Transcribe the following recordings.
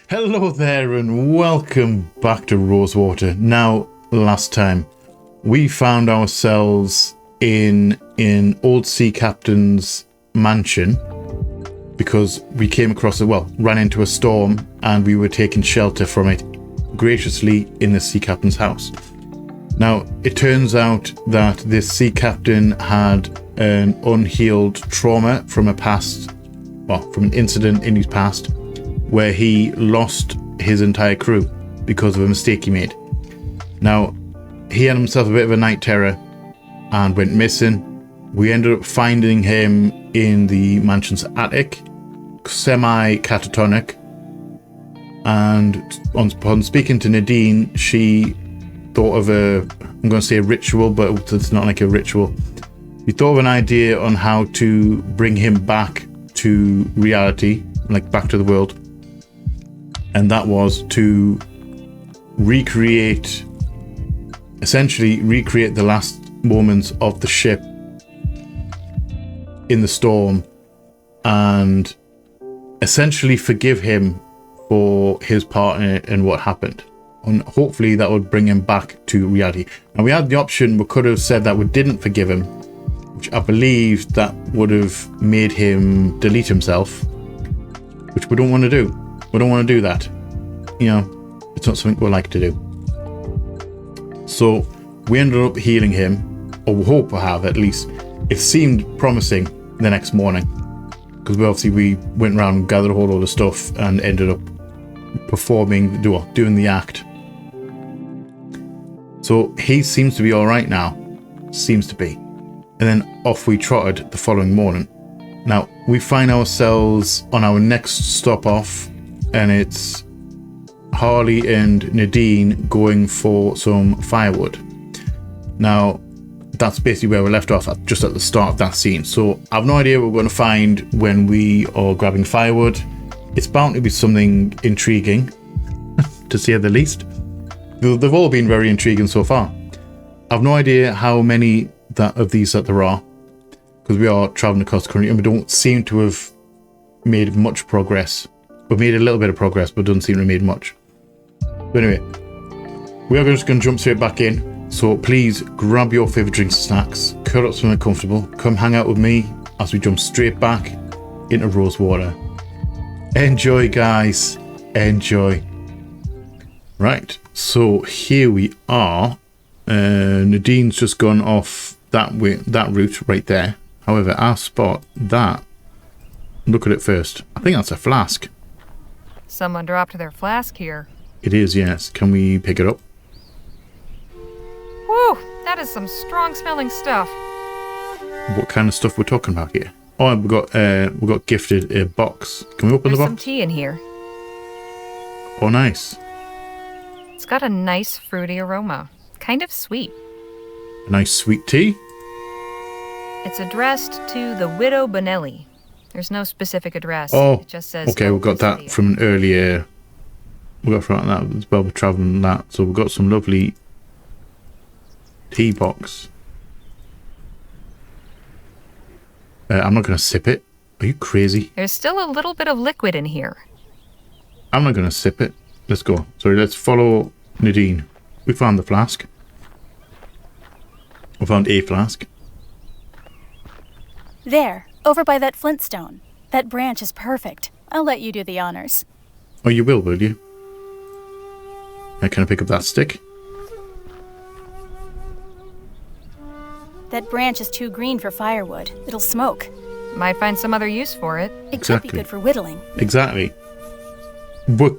Hello there and welcome back to Rosewater. Now, last time we found ourselves in an old sea captain's mansion because we came across ran into a storm and we were taking shelter from it graciously in the sea captain's house. Now, it turns out that this sea captain had an unhealed trauma from from an incident in his past where he lost his entire crew because of a mistake he made. Now, he had himself a bit of a night terror and went missing. We ended up finding him in the mansion's attic, semi-catatonic, and upon speaking to Nadine, she thought of I'm going to say a ritual, but it's not like a ritual. We thought of an idea on how to bring him back to reality, like back to the world. And that was to essentially recreate the last moments of the ship in the storm and essentially forgive him for his part in it and what happened. And hopefully that would bring him back to reality. Now, we had the option, we could have said that we didn't forgive him, which I believe that would have made him delete himself, which we don't want to do. We don't want to do that. You know, it's not something we like to do. So we ended up healing him, or we hope we have at least. It seemed promising the next morning because we went around and gathered a whole load of stuff and ended up doing the act. So he seems to be all right now. Seems to be. And then off we trotted the following morning. Now we find ourselves on our next stop off, and it's Harley and Nadine going for some firewood. Now, that's basically where we left off just at the start of that scene. So I've no idea what we're going to find when we are grabbing firewood. It's bound to be something intriguing, to say the least. They've all been very intriguing so far. I've no idea how many of these that there are, because we are traveling across the country and we don't seem to have made much progress. We've made a little bit of progress, but doesn't seem to have made much. But anyway, we are just going to jump straight back in. So please grab your favourite drinks and snacks, curl up somewhere comfortable, come hang out with me as we jump straight back into Rosewater. Enjoy, guys. Enjoy. Right, so here we are. Nadine's just gone off that route right there. However, I spot that. Look at it first. I think that's a flask. Someone dropped their flask here. It is, yes. Can we pick it up? Whew, that is some strong-smelling stuff. What kind of stuff we're talking about here? Oh, we got gifted a box. Can we open the box? There's some tea in here. Oh, nice. It's got a nice fruity aroma. Kind of sweet. A nice sweet tea? It's addressed to the Widow Bonelli. There's no specific address. Oh, it just says... Okay, we've got that from an earlier... We got from that as well, we're travelling that. So we've got some lovely tea box. I'm not going to sip it. Are you crazy? There's still a little bit of liquid in here. I'm not going to sip it. Let's go. Sorry, let's follow Nadine. We found the flask. We found a flask. There, over by that flintstone. That branch is perfect. I'll let you do the honors. Oh, you will you? Can I pick up that stick? That branch is too green for firewood. It'll smoke. Might find some other use for it. It could be good for whittling. Exactly. But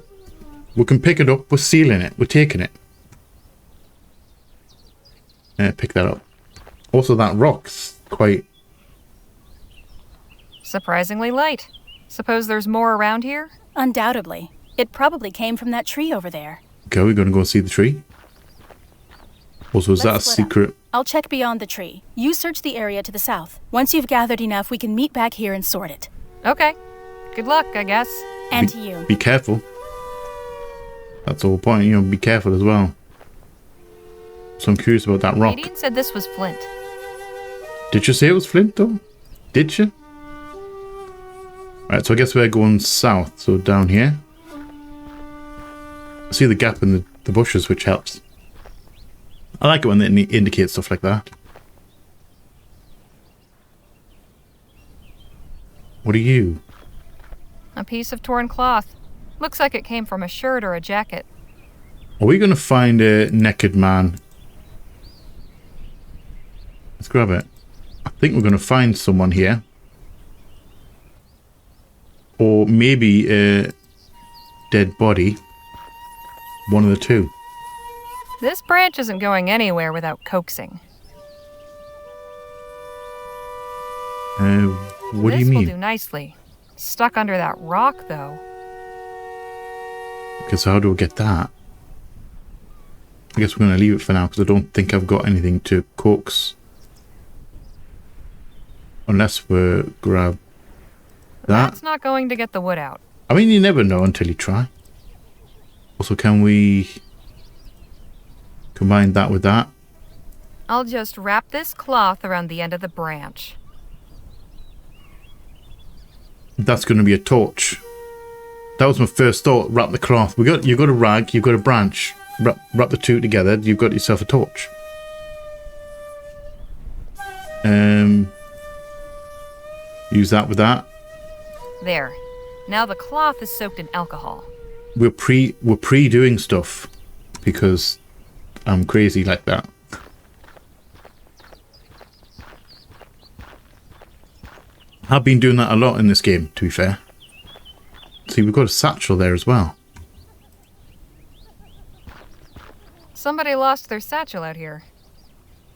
we can pick it up. We're sealing it. We're taking it. Pick that up. Also, that rock's quite... surprisingly light. Suppose there's more around here? Undoubtedly. It probably came from that tree over there. Okay, we're going to go see the tree. Also, is that a secret? I'll check beyond the tree. You search the area to the south. Once you've gathered enough, we can meet back here and sort it. Okay. Good luck, I guess. And to you. Be careful. That's the whole point, be careful as well. So I'm curious about that rock. Nadine said this was flint. Did you say it was flint, though? Did you? Right, so I guess we're going south, so down here. I see the gap in the bushes, which helps. I like it when they indicate stuff like that. What are you? A piece of torn cloth. Looks like it came from a shirt or a jacket. Are we going to find a naked man? Let's grab it. I think we're going to find someone here. Or maybe a dead body. One of the two. This branch isn't going anywhere without coaxing. What do you mean? This will do nicely. Stuck under that rock, though. Okay, so how do I get that? I guess we're going to leave it for now because I don't think I've got anything to coax. Unless we grab that. That's not going to get the wood out. I mean, you never know until you try. Also, can we combine that with that? I'll just wrap this cloth around the end of the branch. That's going to be a torch. That was my first thought. Wrap the cloth. You've got a rag. You've got a branch. Wrap the two together. You've got yourself a torch. Use that with that. There. Now the cloth is soaked in alcohol. We're pre-doing stuff because I'm crazy like that. I've been doing that a lot in this game, to be fair. See, we've got a satchel there as well. Somebody lost their satchel out here.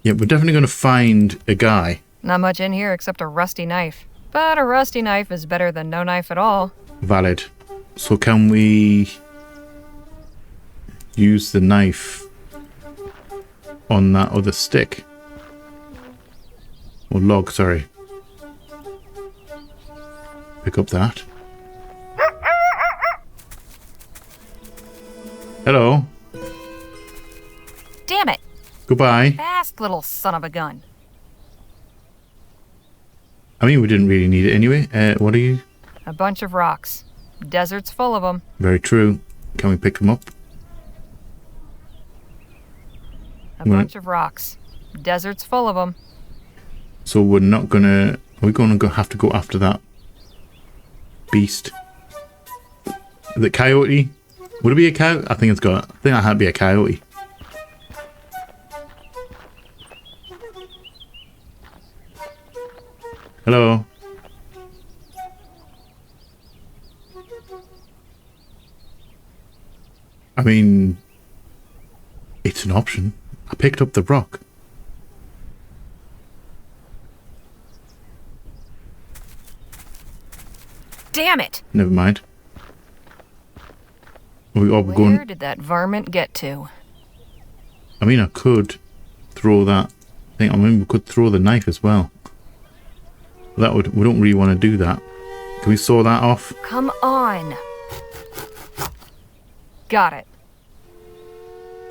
Yeah, we're definitely going to find a guy. Not much in here except a rusty knife. But a rusty knife is better than no knife at all. Valid. So can we use the knife on that other stick? Or log, sorry. Pick up that. Hello. Damn it! Goodbye. Fast little son of a gun. I mean, we didn't really need it anyway. What are you? A bunch of rocks. Desert's full of them. Very true. Can we pick them up? A bunch of rocks. Desert's full of them. So we're not gonna... Are we gonna have to go after that beast? The coyote? Would it be a coyote? I think that had to be a coyote. Hello. I mean, it's an option. I picked up the rock. Damn it! Never mind. Where did that varmint get to? I mean, I could throw that thing. I mean, we could throw the knife as well. We don't really want to do that. Can we saw that off? Come on. Got it.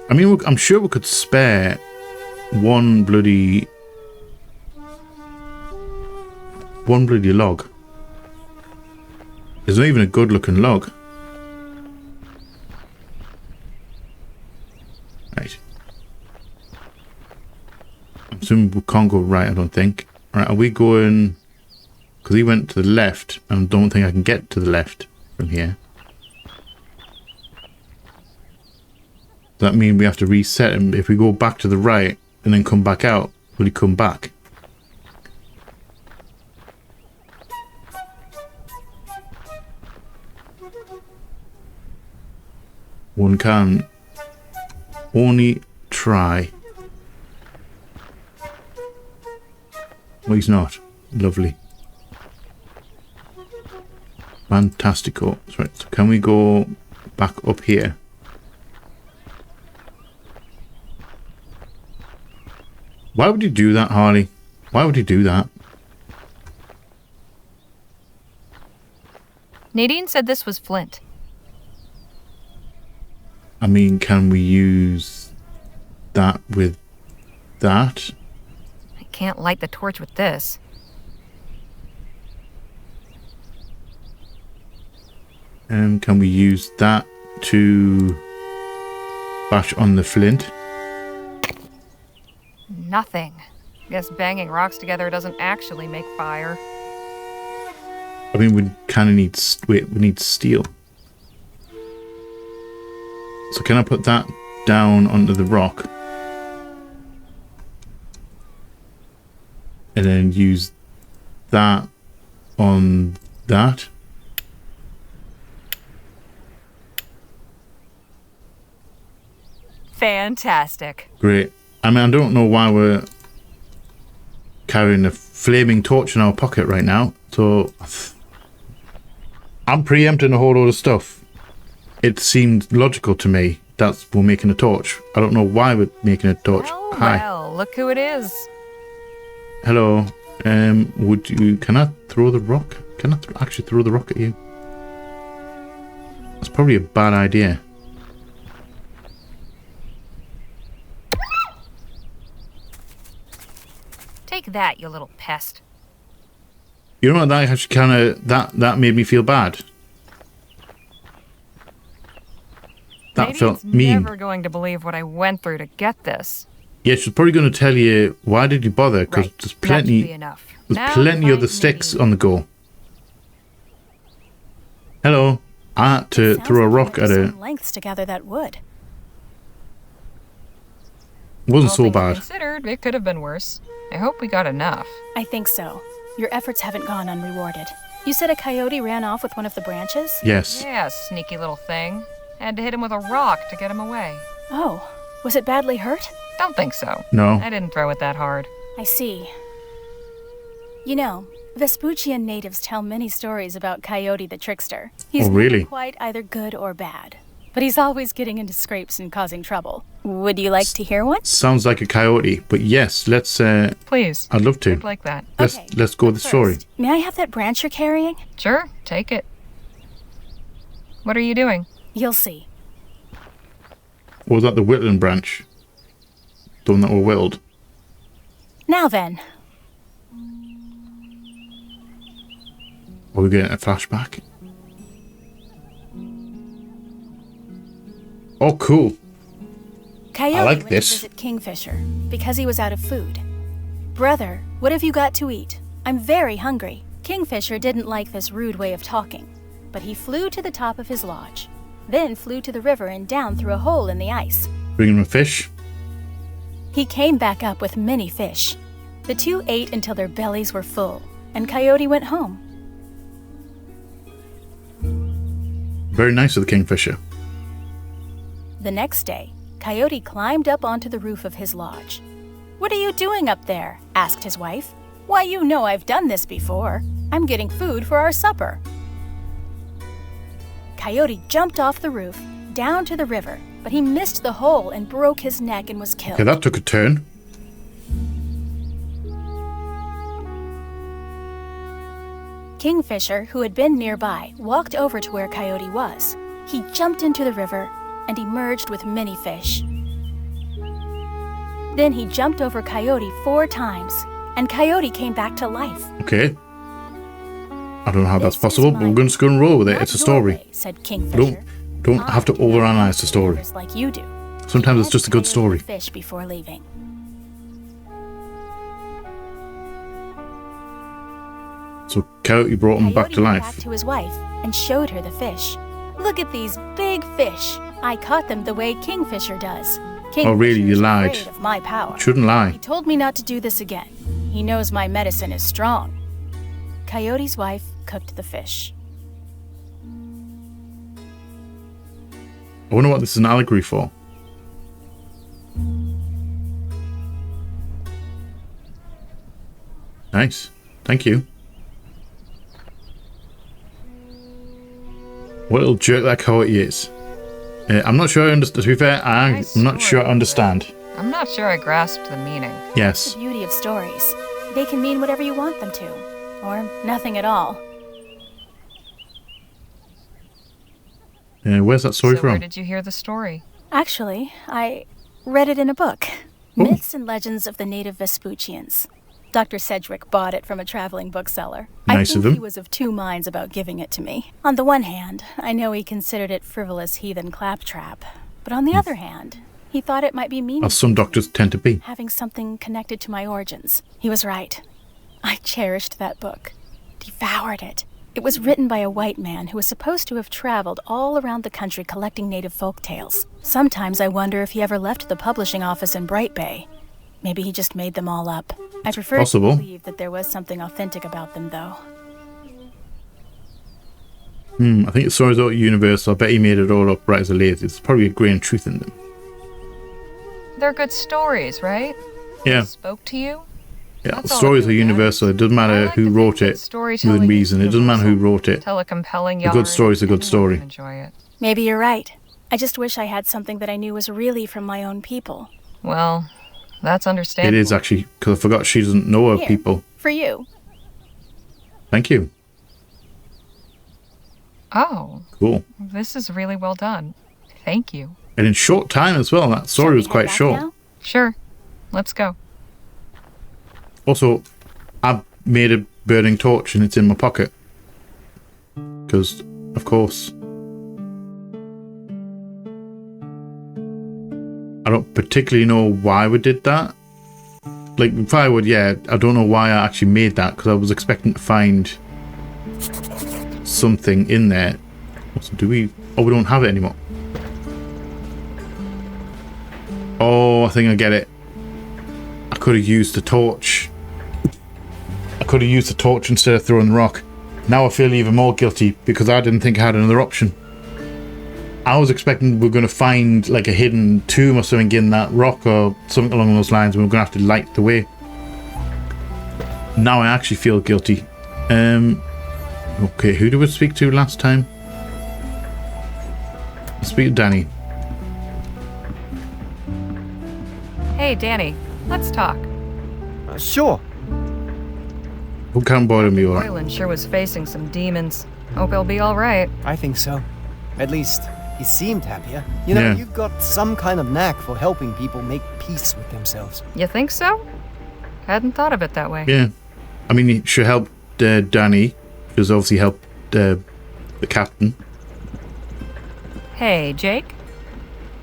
I mean, I'm sure we could spare one bloody log. There's not even a good looking log. Right. I'm assuming we can't go right, I don't think. Right, are we going... Because he went to the left, and I don't think I can get to the left from here. Does that mean we have to reset him? If we go back to the right and then come back out, will he come back? One can only try. Well, he's not. Lovely. Fantastico. Right, so can we go back up here? Why would you do that, Harley? Why would you do that? Nadine said this was flint. I mean, can we use that with that? I can't light the torch with this. Can we use that to Bash on the flint. Nothing. Guess banging rocks together doesn't actually make fire. I mean, we kind of need... Wait, we need steel. So can I put that down onto the rock? And then use that on that? Fantastic. Great. I mean, I don't know why we're carrying a flaming torch in our pocket right now. So I'm preempting a whole load of stuff. It seemed logical to me that we're making a torch. I don't know why we're making a torch. Well, Hi. well, look who it is. Hello. Would you... Can I throw the rock? Can I actually throw the rock at you? That's probably a bad idea. Take that, you little pest. You know what? That actually kind of... That made me feel bad. That felt mean. Never going to believe what I went through to get this. Yeah, she's probably going to tell you, why did you bother? Because Right. there's That should be plenty... enough. There's Now plenty find other sticks Nadine. on the go. Hello. I had to Sounds throw a like you rock went to at her. some lengths to gather that wood. Wasn't All so things bad. considered, it could have been worse. I hope we got enough. I think so. Your efforts haven't gone unrewarded. You said a coyote ran off with one of the branches? Yes. Yeah, sneaky little thing. Had to hit him with a rock to get him away. Oh, was it badly hurt? Don't think so. No. I didn't throw it that hard. I see. You know, Vespuccian natives tell many stories about Coyote the Trickster. He's Oh, really? never quite either good or bad, but he's always getting into scrapes and causing trouble. Would you like to hear one? Sounds like a coyote. But yes, let's... Please. I'd love to. I'd like that. Let's go with the story. First, may I have that branch you're carrying? Sure, take it. What are you doing? You'll see. Or was that the whittling branch? The one that were whittled? Now then, Are we getting a flashback? Oh, cool. Coyote I like went this. to visit Kingfisher because he was out of food. Brother, what have you got to eat? I'm very hungry. Kingfisher didn't like this rude way of talking, but he flew to the top of his lodge, then flew to the river and down through a hole in the ice. Bring him a fish. He came back up with many fish. The two ate until their bellies were full, and Coyote went home. Very nice of the kingfisher. The next day, Coyote climbed up onto the roof of his lodge. "What are you doing up there?" asked his wife. "Why, you know I've done this before. I'm getting food for our supper." Coyote jumped off the roof, down to the river, but he missed the hole and broke his neck and was killed. Okay, that took a turn. Kingfisher, who had been nearby, walked over to where Coyote was. He jumped into the river and emerged with many fish. Then he jumped over Coyote 4 times, and Coyote came back to life. Okay. I don't know how that's "This is possible, but my we're going to go and roll with it. not It's a your story. way," said Kingfisher. Don't have to "I do not overanalyze the eat story. others like you do." Sometimes it's just a good Let's story. fish before leaving. So Coyote brought him back to Coyote went life. back to his wife and showed her the fish. "Look at these big fish. I caught them the way Kingfisher does." Oh, really? You Kingfisher's lied. afraid of my power. Shouldn't lie. He told me not to do this again. He knows my medicine is strong. Coyote's wife cooked the fish. I wonder what this is an allegory for. Nice. Thank you. What a little jerk that Coyote is. I'm not sure I understand. To be fair, I'm Nice not sure I story, understand. I'm not sure I grasped the meaning. Yes. The beauty of stories. They can mean whatever you want them to, or nothing at all. Where's that story So where from? did you hear the story? Actually, I read it in a book. Oh. Myths and Legends of the Native Vespuccians. Dr. Sedgwick bought it from a traveling bookseller. I Nice think of him. he was of 2 minds about giving it to me. On the one hand, I know he considered it frivolous heathen claptrap. But on the other hand, he thought it might be meaningful. As some doctors tend to be. Having something connected to my origins. He was right. I cherished that book. Devoured it. It was written by a white man who was supposed to have traveled all around the country collecting native folk tales. Sometimes I wonder if he ever left the publishing office in Bright Bay. Maybe he just made them all up. I prefer Possible. to believe that there was something authentic about them, though. I think the stories are universal. I bet he made it all up right as a lazy. There's probably a grain of truth in them. They're good stories, right? Yeah. Spoke to you? Yeah, That's all stories that are really universal. It doesn't I matter like who to wrote think it that storytelling within is reason. It doesn't matter who universal. wrote it. Tell a compelling A yarn. good story is a good anyone story. can enjoy it. Maybe you're right. I just wish I had something that I knew was really from my own people. Well, that's understandable. It is actually, because I forgot she doesn't know her Here, people. For you. Thank you. Oh, Cool. this is really well done. Thank you. And in short time as well. That story was Shall we quite head back short. now? Sure. Let's go. Also, I made a burning torch and it's in my pocket. Because, of course. I don't particularly know why we did that. Like, firewood, yeah, I don't know why I actually made that, because I was expecting to find something in there. So do we... Oh, we don't have it anymore. Oh, I think I get it. I could have used the torch. I could have used the torch instead of throwing the rock. Now I feel even more guilty because I didn't think I had another option. I was expecting we were going to find like a hidden tomb or something in that rock or something along those lines, and we we're going to have to light the way. Now I actually feel guilty. Okay, who did we speak to last time? Let's speak to Danny. Hey, Danny. Let's talk. Sure. Who can't bother me, alright? Boylan sure was facing some demons. Hope he'll be all right. I think so. At least, he seemed happier. You know, Yeah. you've got some kind of knack for helping people make peace with themselves. You think so? Hadn't thought of it that way. Yeah. I mean, she helped Danny. She has obviously helped the captain. Hey, Jake.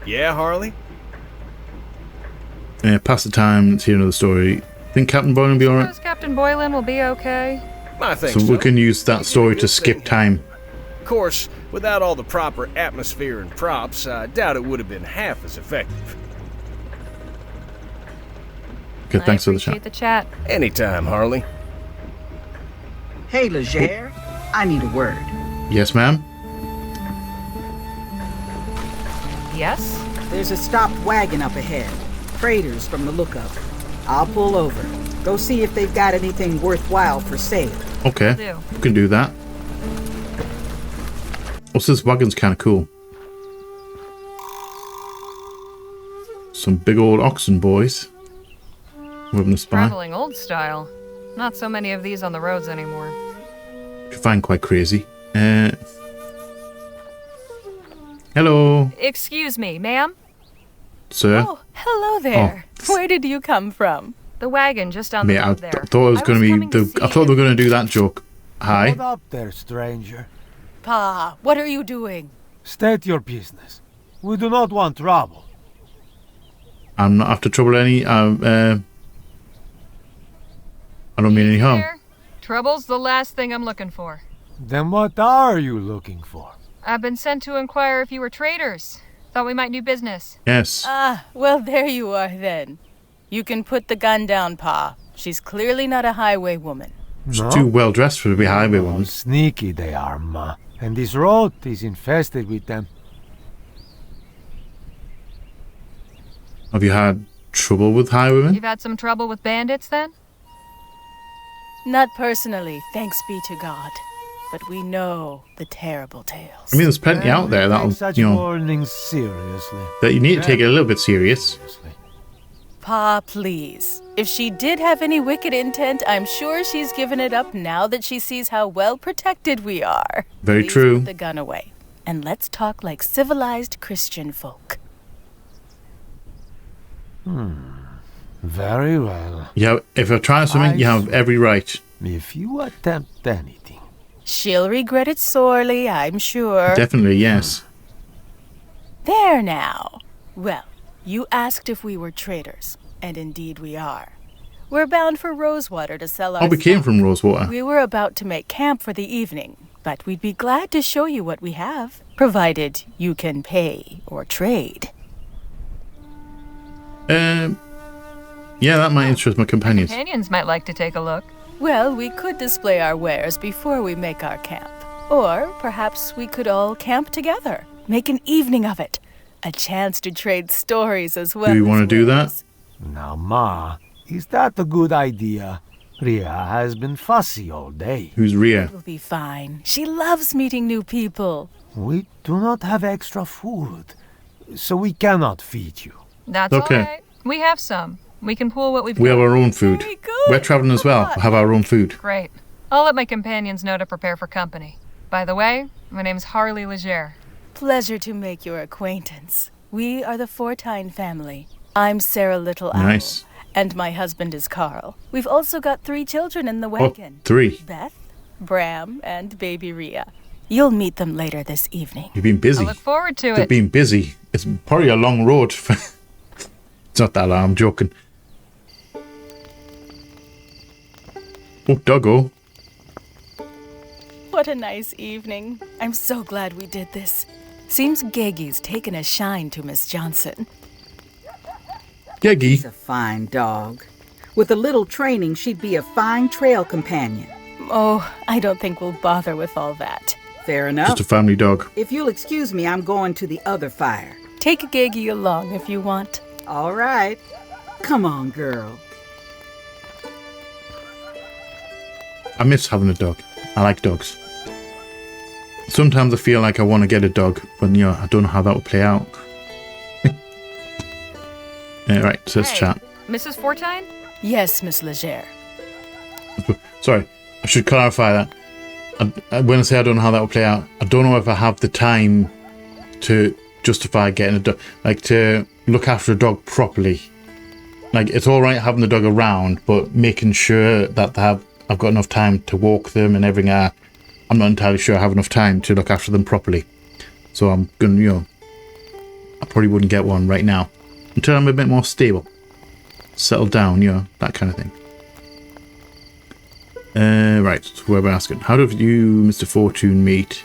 Yeah, Harley? Pass the time, let's hear another story. Think Captain Boylan will be alright? Suppose Captain Boylan will be okay. I think So so. we can use that story to skip time. Of course, without all the proper atmosphere and props, I doubt it would have been half as effective. Okay, thanks for I the appreciate chat. the chat. Anytime, Harley. Hey, Leger, I need a word. Yes, ma'am? Yes? There's a stopped wagon up ahead. Freighters from the look of it. I'll pull over. Go see if they've got anything worthwhile for sale. Okay, Do. we can do that. Also, this wagon's kind of cool. Some big old oxen, boys. We're having a spy. Traveling old style. Not so many of these on the roads anymore. Which I find quite crazy. Hello, Excuse me, ma'am? sir. Oh, hello there. Where did you come from? The wagon just down the Mate, I road there. thought it was going to coming be. see I thought they were going to do that joke. Hi. Hold up there, stranger. Pa, what are you doing? State your business. We do not want trouble. I'm not after trouble any. I don't mean any harm. There. Trouble's the last thing I'm looking for. Then what are you looking for? I've been sent to inquire if you were traders. Thought we might do business. Yes. Ah, well, there you are then. You can put the gun down, Pa. She's clearly not a highway woman. No? Too well dressed for to be highway Oh, ones. sneaky they are, ma. And this road is infested with them. Have you had trouble with highwaymen? You've had some trouble with bandits then? Not personally, thanks be to God. But we know the terrible tales. I mean, there's plenty out there Take that'll, such you know, warnings seriously. that you need to take it a little bit serious. Seriously. Pa, please. If she did have any wicked intent, I'm sure she's given it up now that she sees how well protected we are. Very Please true. Put the gun away. And let's talk like civilized Christian folk. Very well. Yeah, if you're trying something, you have every right. If you attempt anything, She'll regret it sorely, I'm sure. Definitely, yes. There now. Well, you asked if we were traders, and indeed we are. We're bound for Rosewater to sell our Oh, we came stock. from Rosewater. We were about to make camp for the evening, but we'd be glad to show you what we have, provided you can pay or trade. Yeah, that might interest my companions. Companions might like to take a look. Well, we could display our wares before we make our camp. Or perhaps we could all camp together. Make an evening of it. A chance to trade stories as well. Do you as want to do that? wares. Now, Ma, is that a good idea? Ria has been fussy all day. Who's Ria? It'll be fine. She loves meeting new people. We do not have extra food, so we cannot feed you. That's Okay. all right. We have some. We can pool what we've We got. have our own food. Very good. We're traveling as well. We'll have our own food. Great. I'll let my companions know to prepare for company. By the way, my name's Harley Leger. Pleasure to make your acquaintance. We are the Fortine family. I'm Sarah Little Owl. Nice. And my husband is Carl. We've also got 3 children in the Oh, wagon. 3. Beth, Bram, and baby Ria. You'll meet them later this evening. You've been busy. I look forward to They've it. been busy. It's probably a long road. It's not that long, I'm joking. Oh, doggo. What a nice evening. I'm so glad we did this. Seems Gegi's taken a shine to Miss Johnson. Geggy. She's a fine dog. With a little training, she'd be a fine trail companion. Oh, I don't think we'll bother with all that. Fair enough. Just a family dog. If you'll excuse me, I'm going to the other fire. Take Gegi along if you want. All right. Come on, girl. I miss having a dog. I like dogs. Sometimes I feel like I want to get a dog, but you know, I don't know how that will play out. Right, so let's Hey, chat. Mrs. Fortine? Yes, Miss Leger. Sorry, I should clarify that. When I say I don't know how that will play out, I don't know if I have the time to justify getting a dog, like to look after a dog properly. Like, it's all right having the dog around, but making sure that I've got enough time to walk them and everything. I'm not entirely sure I have enough time to look after them properly. So I'm gonna, you know, I probably wouldn't get one right now until I'm a bit more stable, settled down, you know, that kind of thing. Right, so where we're asking, how did you, Mr. Fortune, meet?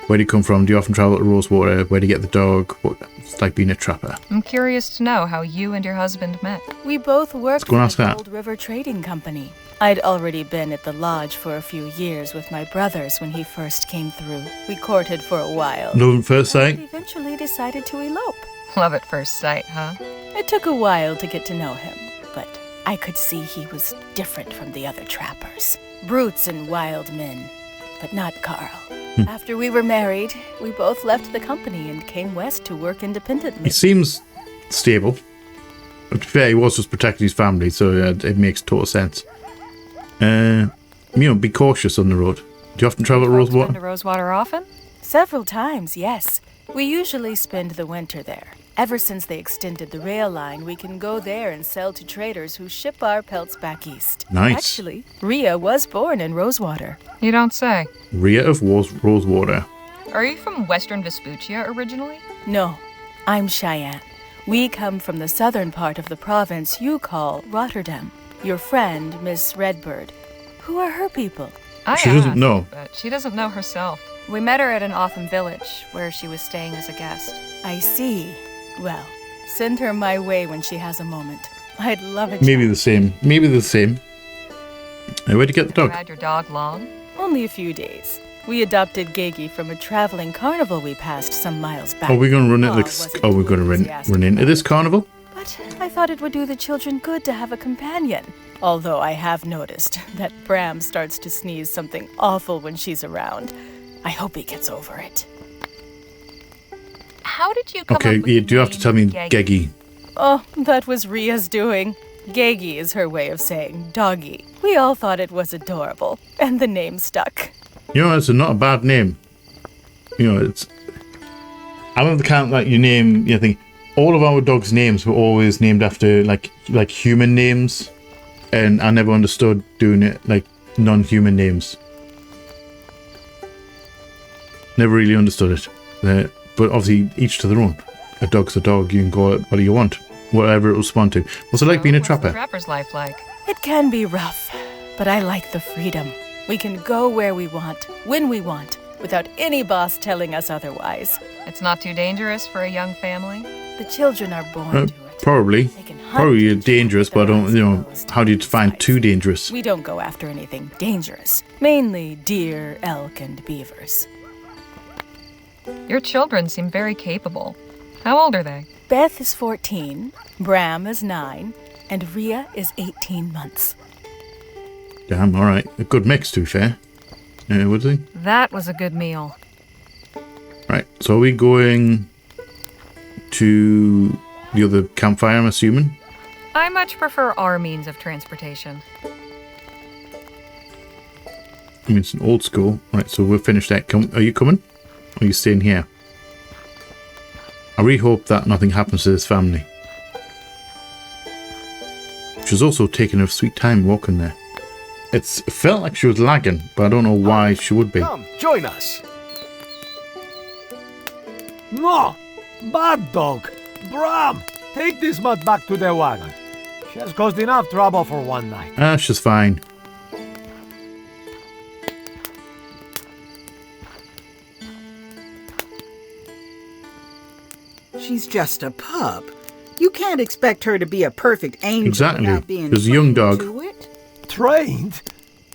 Where do you come from? Do you often travel to Rosewater? Where do you get the dog? What it's like being a trapper? I'm curious to know how you and your husband met. We both worked go and for ask the that. Gold River Trading Company. I'd already been at the lodge for a few years with my brothers when he first came through. We courted for a while. Love at first But sight? eventually decided to elope. Love at first sight, huh? It took a while to get to know him, but I could see he was different from the other trappers. Brutes and wild men, but not Carl. After we were married, we both left the company and came west to work independently. He seems stable. But to be fair, he was just protecting his family, so it makes total sense. You know, be cautious on the road. Do you often travel to Folks been Rosewater? to Rosewater often? Several times, yes. We usually spend the winter there. Ever since they extended the rail line, we can go there and sell to traders who ship our pelts back east. Nice. Actually, Ria was born in Rosewater. You don't say. Ria of Rosewater. Are you from Western Vespuccia originally? No, I'm Cheyenne. We come from the southern part of the province you call Rotterdam. Your friend, Miss Redbird. Who are her people? She doesn't asked, know. But she doesn't know herself. We met her at an Otham village, where she was staying as a guest. I see. Well, send her my way when she has a moment. I'd love it. Maybe the same. Maybe the same. Where'd you get the You dog? had your dog long? Only a few days. We adopted Gegi from a traveling carnival we passed some miles back. Are we going to run it Pa like... wasn't Oh, we're going to enthusiastic run into about this it. carnival? But I thought it would do the children good to have a companion. Although I have noticed that Bram starts to sneeze something awful when she's around. I hope he gets over it. How did you come Okay, up with you the do have to name tell me Geggy? Geggy. Oh, that was Ria's doing. Gegi is her way of saying doggy. We all thought it was adorable, and the name stuck. You know, it's not a bad name. You know, it's... I love the kind like you name... You think all of our dogs' names were always named after, like human names. And I never understood doing it like non-human names. Never really understood it. but obviously each to their own. A dog's a dog. You can call it whatever you want, whatever it will respond to. What's it like being a What's trapper? the trapper's life like? It can be rough, but I like the freedom. We can go where we want, when we want, without any boss telling us otherwise. It's not too dangerous for a young family? The children are born to it. Probably. They can hunt Probably and dangerous, shoot but I with don't, their you eyes know, closed. how do you define Besides, too dangerous? We don't go after anything dangerous. Mainly deer, elk, and beavers. Your children seem very capable. How old are they? Beth is 14, Bram is 9, and Rhea is 18 months. Damn, alright. A good mix, to be fair. Would they? That was a good meal. Right, so are we going to the other campfire, I'm assuming? I much prefer our means of transportation. I mean, it's an old school. Right, so we'll finish that. Are you coming? Or are you staying here? I really hope that nothing happens to this family. She's also taking her sweet time walking there. It felt like she was lagging, but I don't know why she would be. Come, join us. No! Bad dog! Bram! Take this mutt back to the wagon. She has caused enough trouble for one night. Ah, she's fine. She's just a pup. You can't expect her to be a perfect angel Exactly. without being She's a young trained dog. to it. Trained?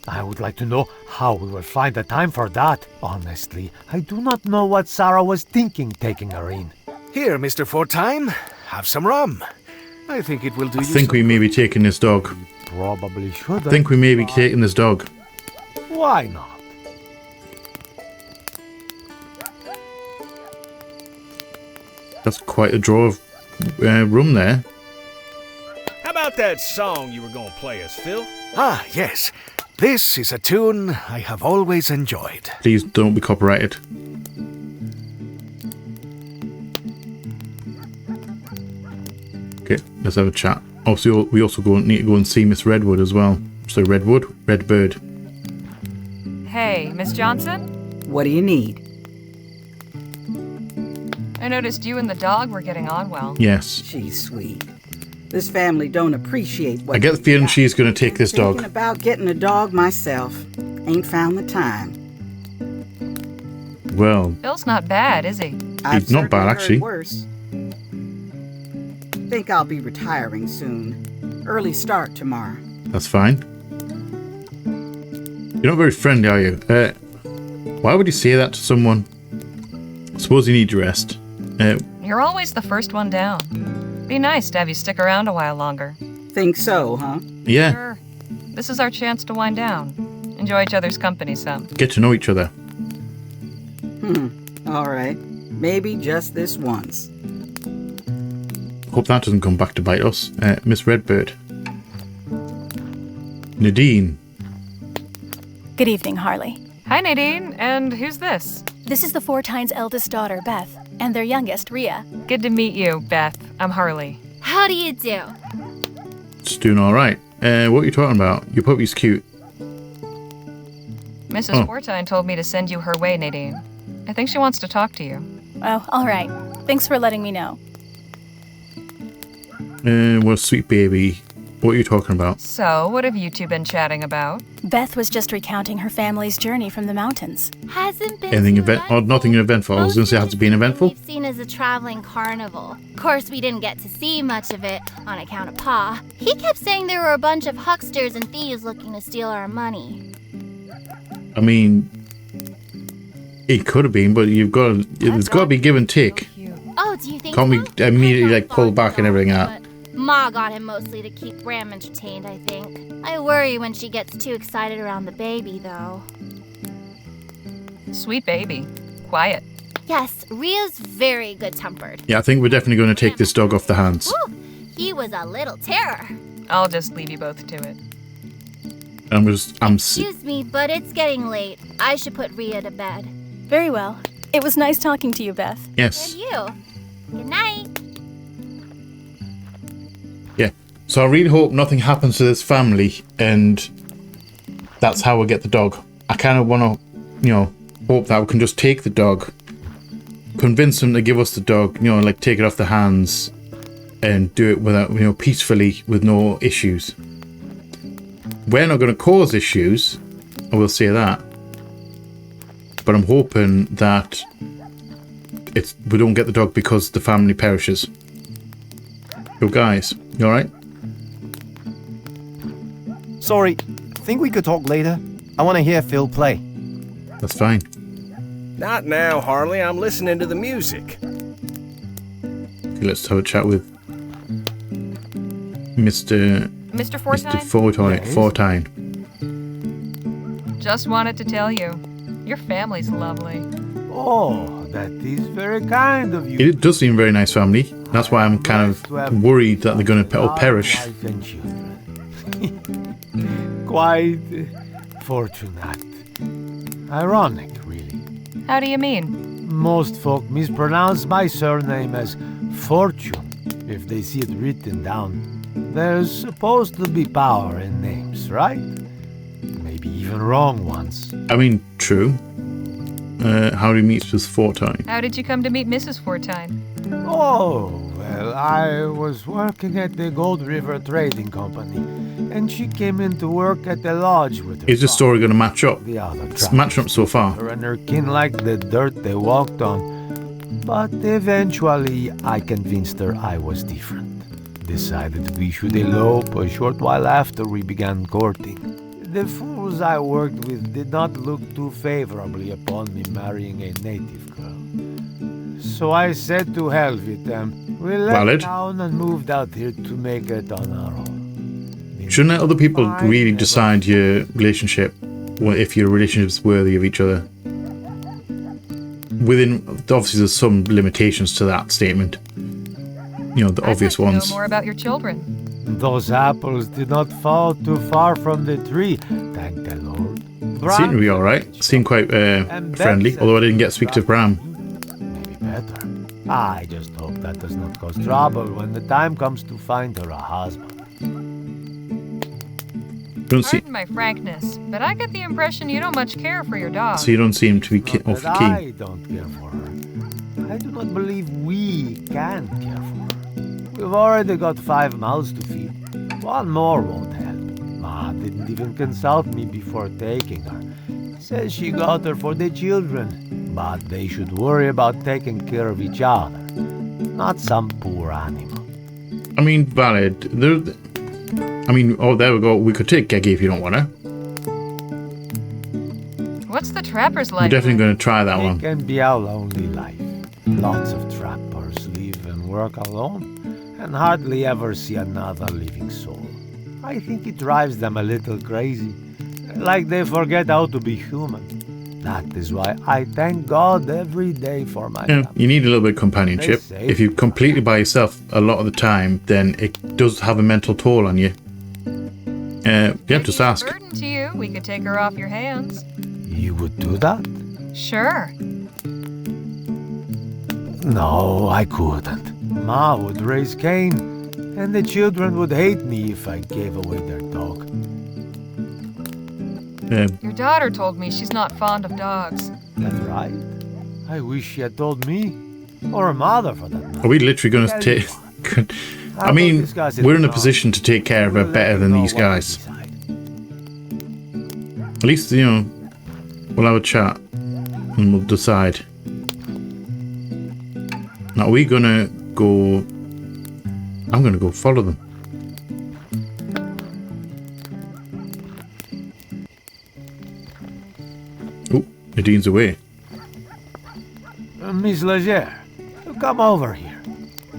I would like to know how we will find the time for that. Honestly, I do not know what Sarah was thinking taking her in. Here, Mr. Fortime, have some rum. I think it will do I you think some we may be taking this dog. Probably should. I think we may be taking this dog. Why not? That's quite a draw of room there. How about that song you were going to play us, Phil? Ah, yes. This is a tune I have always enjoyed. Please don't be copyrighted. Okay, let's have a chat. Also, we also need to go and see Miss Redwood as well. So Redbird. Hey, Miss Johnson? What do you need? I noticed you and the dog were getting on well. Yes. She's sweet. This family don't appreciate what I get the we've feeling got. she's going to take this Thinking dog. about getting a dog myself. Ain't found the time. Well, Phil's not bad, is he? I've not bad, certainly actually. heard worse. Think I'll be retiring soon. Early start tomorrow. that's fine. You're not very friendly, are you? Why would you say that to someone? Suppose you need rest. You're always the first one down. Be nice to have you stick around a while longer. Think so, huh? Yeah, Sure. This is our chance to wind down. Enjoy each other's company some. get to know each other. All right. Maybe just this once. Hope that doesn't come back to bite us. Miss Redbird. Nadine. Good evening, Harley. Hi, Nadine. And who's this? This is the Fortine's eldest daughter, Beth, and their youngest, Rhea. Good to meet you, Beth. I'm Harley. How do you do? It's doing alright. What are you talking about? Your puppy's cute. Mrs. Oh. Fortine told me to send you her way, Nadine. I think she wants to talk to you. Oh, all right. Thanks for letting me know. Well, sweet baby. What are you talking about? So, what have you two been chatting about? Beth was just recounting her family's journey from the mountains. Hasn't been Anything too nothing eventful. I was going to say it has to be an eventful. We've seen as a traveling carnival. Of course, we didn't get to see much of it on account of Pa. He kept saying there were a bunch of hucksters and thieves looking to steal our money. I mean, it could have been, but it's got to be give and take. Oh, do you think Can't we so? immediately, I like, pull thought back and so, everything out? but Ma got him mostly to keep Bram entertained, I think. I worry when she gets too excited around the baby, though. Sweet baby. Quiet. Yes, Rhea's very good-tempered. Yeah, I think we're definitely going to take this dog off the hands. Woo, he was a little terror. I'll just leave you both to it. Excuse me, but it's getting late. I should put Rhea to bed. Very well. It was nice talking to you, Beth. Yes. And you. Good night. Yeah. So I really hope nothing happens to this family, and that's how we get the dog. I kind of want to, hope that we can just take the dog convince them to give us the dog, you know, like take it off their hands and do it without, you know, peacefully with no issues. We're not going to cause issues, I will say that. But I'm hoping that we don't get the dog because the family perishes. Yo, guys, you alright? Sorry, think we could talk later? I want to hear Phil play. That's fine. Not now, Harley. I'm listening to the music. Okay, let's have a chat with Mr. Fortine. Just wanted to tell you, your family's lovely. Oh, that is very kind of you. It does seem a very nice family. That's why I'm kind of worried that they're going to all perish. Quite fortunate. Ironic, really. How do you mean? Most folk mispronounce my surname as Fortune if they see it written down. There's supposed to be power in names, right? Maybe even wrong ones. I mean, true. How do you meet Mrs. Fortine? How did you come to meet Mrs. Fortine? Oh, well, I was working at the Gold River Trading Company, and she came in to work at the lodge with her. Is the story going to match up? The other It's matching up so far. Her and her kin liked the dirt they walked on, but eventually I convinced her I was different. Decided we should elope a short while after we began courting. The fools I worked with did not look too favorably upon me marrying a native girl. So I said to hell with them. We left town and moved out here to make it on our own. Shouldn't let other people really decide your relationship, or if your relationship's worthy of each other? Within, obviously there's some limitations to that statement. You know, the obvious ones. I'd like to know more about your children. Those apples did not fall too far from the tree, thank the Lord. Seem to be alright. Seem quite friendly, although I didn't get to speak to Bram. Maybe better. I just hope that does not cause trouble when the time comes to find her a husband. Pardon my frankness, but I get the impression you don't much care for your dog. So you don't seem to be awfully keen. I don't care for her. I do not believe we can care for her. We've already got 5 mouths to feed. One more won't help. Ma didn't even consult me before taking her. Says she got her for the children, but they should worry about taking care of each other, not some poor animal. I mean, valid. Oh, there we go. We could take Geggy if you don't want her. What's the trapper's life? We're definitely going to try that one. It can be our lonely life. Lots of trappers live and work alone, and hardly ever see another living soul. I think it drives them a little crazy, like they forget how to be human. That is why I thank God every day for my family. You need a little bit of companionship. If you're completely by yourself a lot of the time, then it does have a mental toll on you. Just ask. Burden to you, we could take her off your hands. You would do that? Sure. No, I couldn't. Ma would raise Cain, and the children would hate me if I gave away their dog. Your daughter told me she's not fond of dogs. That's right. I wish she had told me, or her mother for that matter. Are we literally going to take... I mean, we're in a position to take care of her better than these guys. At least, you know, we'll have a chat and we'll decide. Now, are we going to go... I'm going to go follow them. Oh, Nadine's away. Miss Leger, come over here.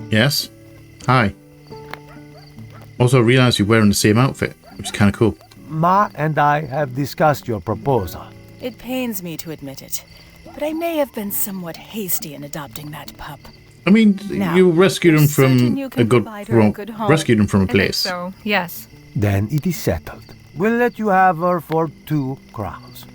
Yes? Hi. Also, I realised you're wearing the same outfit, which is kind of cool. Ma and I have discussed your proposal. It pains me to admit it, but I may have been somewhat hasty in adopting that pup. I mean, Now, you rescued him from you a can good, provide her a good home? rescued him from a I think place. so, yes. Then it is settled. We'll let you have her for 2 crowns.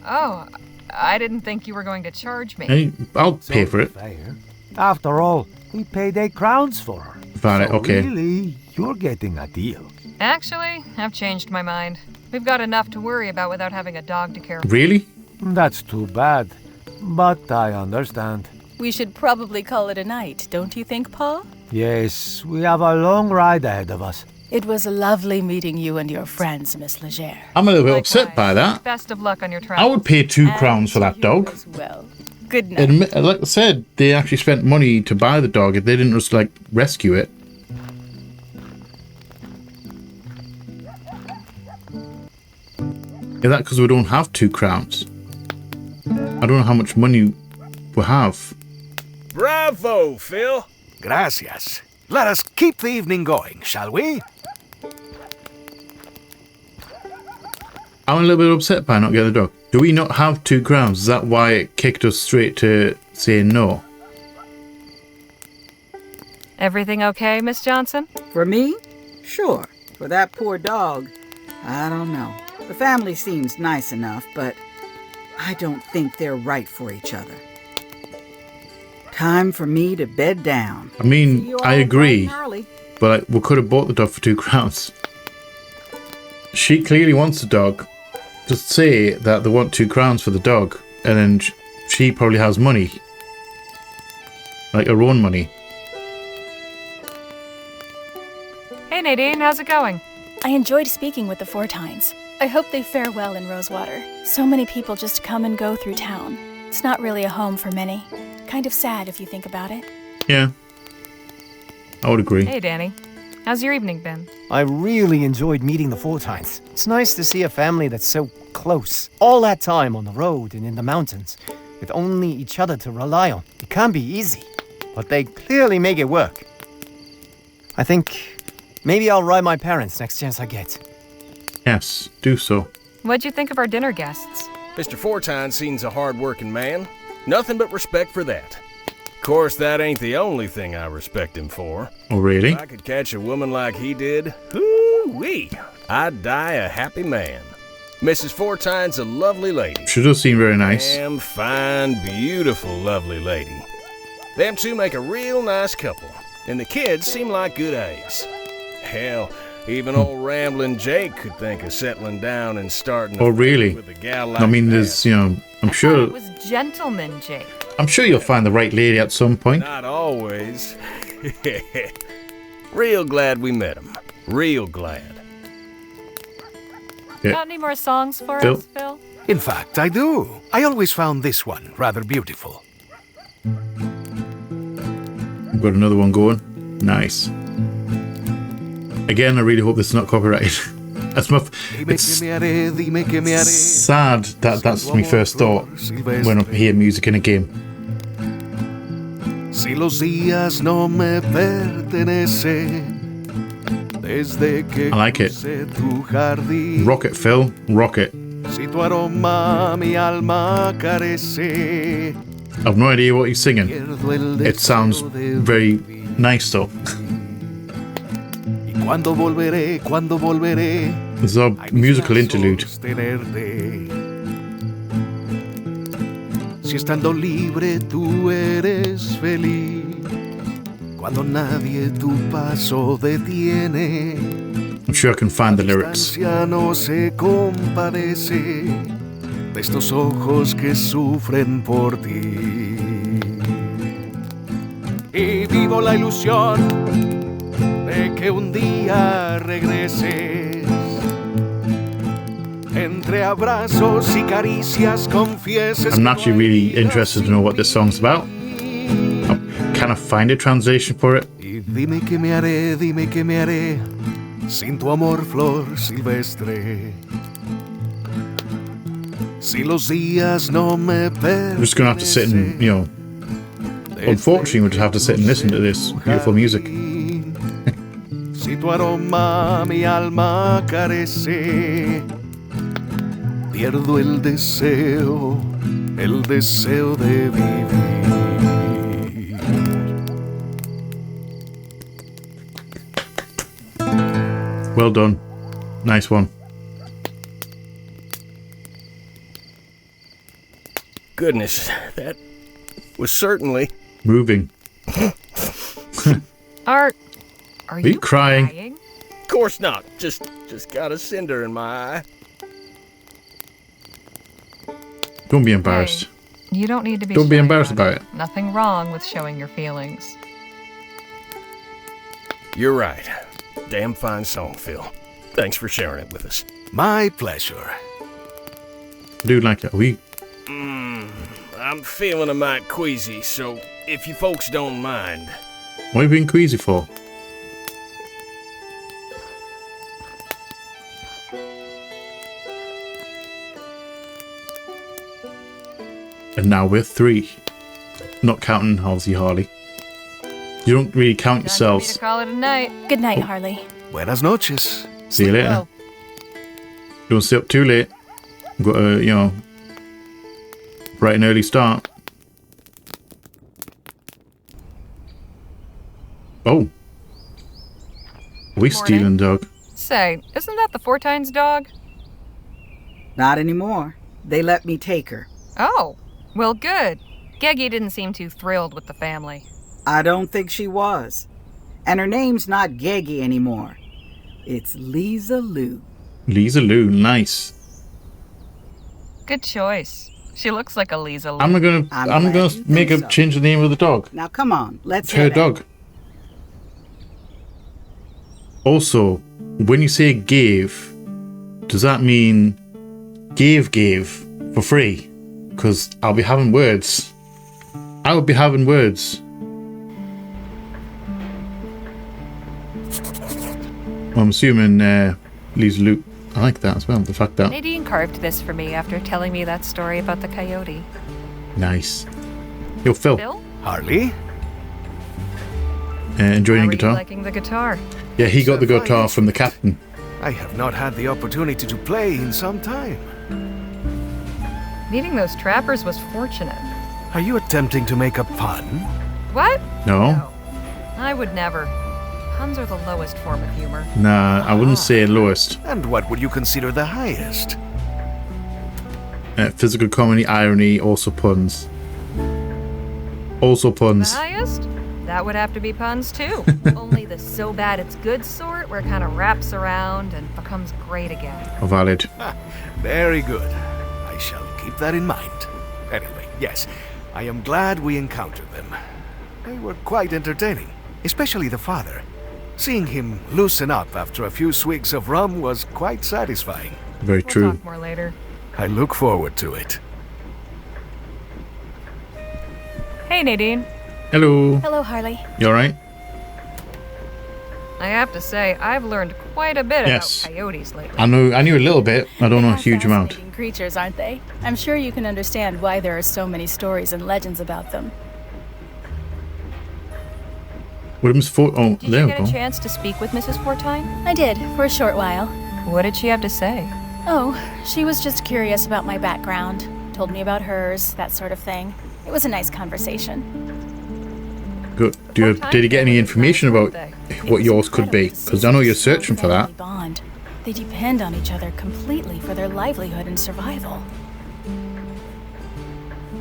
Oh, I didn't think you were going to charge me. Hey, I'll pay for it. Fair. After all, we paid 8 crowns for her. Valid, okay. Really, you're getting a deal. Actually, I've changed my mind. We've got enough to worry about without having a dog to care for. Really? That's too bad, but I understand. We should probably call it a night, don't you think, Pa? Yes, we have a long ride ahead of us. It was lovely meeting you and your friends, Miss Leger. I'm a little bit upset by that. Best of luck on your I travels. would pay 2 crowns for that You dog. as well. Good night. Like I said, they actually spent money to buy the dog. They didn't just, like, rescue it. Is that because we don't have 2 crowns? I don't know how much money we have. Bravo, Phil. Gracias. Let us keep the evening going, shall we? I'm a little bit upset by not getting the dog. Do we not have 2 crowns? Is that why it kicked us straight to saying no? Everything okay, Miss Johnson? For me? Sure. For that poor dog, I don't know. The family seems nice enough, but I don't think they're right for each other. Time for me to bed down. I mean, See you I all agree, bright and early. but like, we could have bought the dog for 2 crowns. She clearly wants the dog. Just say that they want 2 crowns for the dog, and then she probably has money. Like her own money. Hey Nadine, how's it going? I enjoyed speaking with the Fortines. I hope they fare well in Rosewater. So many people just come and go through town. It's not really a home for many. Kind of sad if you think about it. Yeah. I would agree. Hey Danny, how's your evening been? I really enjoyed meeting the Fortines. It's nice to see a family that's so close. All that time on the road and in the mountains, with only each other to rely on. It can be easy, but they clearly make it work. I think maybe I'll ride my parents next chance I get. Yes, do so. What'd you think of our dinner guests? Mr. Fortine seems a hard-working man. Nothing but respect for that. Of course, that ain't the only thing I respect him for. Oh, really? If I could catch a woman like he did, hoo-wee, I'd die a happy man. Mrs. Fortine's a lovely lady. She does seem very nice. Damn fine, beautiful, lovely lady. Them two make a real nice couple, and the kids seem like good eggs. Hell, even old Ramblin' Jake could think of settling down and starting Oh, really? with a gal like I mean, that. there's, you know, I'm It sure was Gentleman Jake. you'll find the right lady at some point. Not always. Real glad we met him. Real glad. Yeah. Got any more songs for Phil? us, Phil? In fact, I do. I always found this one rather beautiful. We've got another one going. Nice. Again, I really hope this is not copyrighted. It's sad that that's my first thought when I hear music in a game. Si los días no me pertenecen, desde que I like it. crucé tu jardín. Rocket, Phil. Rocket. Si tu aroma mi alma carece, I've no idea what he's singing. pierdo el It sounds deseo de very nice though. Y cuando volveré, There's a musical interlude. tenerte. Si estando libre tú eres feliz, cuando nadie tu paso detiene, I'm sure I can find the lyrics. distancia no se compadece de estos ojos que sufren por ti. Y vivo la ilusión de que un día regreses. Entre abrazos y caricias confieses. I'm actually really interested to know what this song's about. Can I find a translation for it? Y dime que me haré sin tu amor, flor silvestre. Si los días no me I'm just gonna have to sit and, you know, unfortunately we'll just have to sit and listen to this beautiful music. Si tu aroma mi alma carece, pierdo el deseo de vivir. Well done. Nice one. Goodness, that was certainly Moving. Are you you crying? Of course not. Just got a cinder in my eye. Don't be embarrassed. Hey, you don't need to be Don't be shy embarrassed about it. Nothing wrong with showing your feelings. You're right. Damn fine song, Phil. Thanks for sharing it with us. My pleasure. I do like it. I'm feeling a mite queasy, so if you folks don't mind. What are you being queasy for? And now we're 3. Not counting Halsey Harley. You don't really count Time for me yourselves. to call it a night. Good night, Harley. Buenas noches. See you later. Well, Don't stay up too late. We've got a, bright and early start. Oh. We stealing dog. say, isn't that the Fortines dog? Not anymore. They let me take her. Oh, well, good. Geggy didn't seem too thrilled with the family. I don't think she was. And her name's not Geggy anymore. It's Lisa Lou. Lisa Lou, nice. Good choice. She looks like a Lisa Lou. I'm gonna glad you make think her so. change the name of the dog. Now come on, let's It's her head out. dog. Also, when you say gave, does that mean gave for free? Because I'll be having words. I will be having words. I'm assuming Lisa Lou. I like that as well. The fact that Nadine carved this for me after telling me that story about the coyote. nice. Yo, Phil, Bill? Harley? enjoying How your are you guitar? liking the guitar? Yeah, he got the Sir, guitar fine. from the captain. I have not had the opportunity to play in some time. Meeting those trappers was fortunate. Are you attempting to make a pun? What? No, I would never. Puns are the lowest form of humor. nah, I wouldn't say lowest. And what would you consider the highest? Physical comedy, irony, also puns. Also The puns. highest? That would have to be puns too. Only the so bad it's good sort where it kind of wraps around and becomes great again. Oh, valid. Very good. I shall keep that in mind. Anyway, yes, I am glad we encountered them. They were quite entertaining, especially the father. Seeing him loosen up after a few swigs of rum was quite satisfying. Very We'll true. talk more later. I look forward to it. Hey, Nadine. Hello. Hello, Harley. You alright? I have to say, I've learned quite a bit Yes. about coyotes lately. I knew a little bit. I don't know a They are huge amount. fascinating creatures, aren't they? I'm sure you can understand why there are so many stories and legends about them. Williams Fort. Oh, Did there you we get a go. chance to speak with Mrs. Fortine? I did, for a short while. What did she have to say? Oh, she was just curious about my background. Told me about hers, that sort of thing. It was a nice conversation. Good. Did you get any information about what yours could be? Because I know you're searching for that. Bond. They depend on each other completely for their livelihood and survival.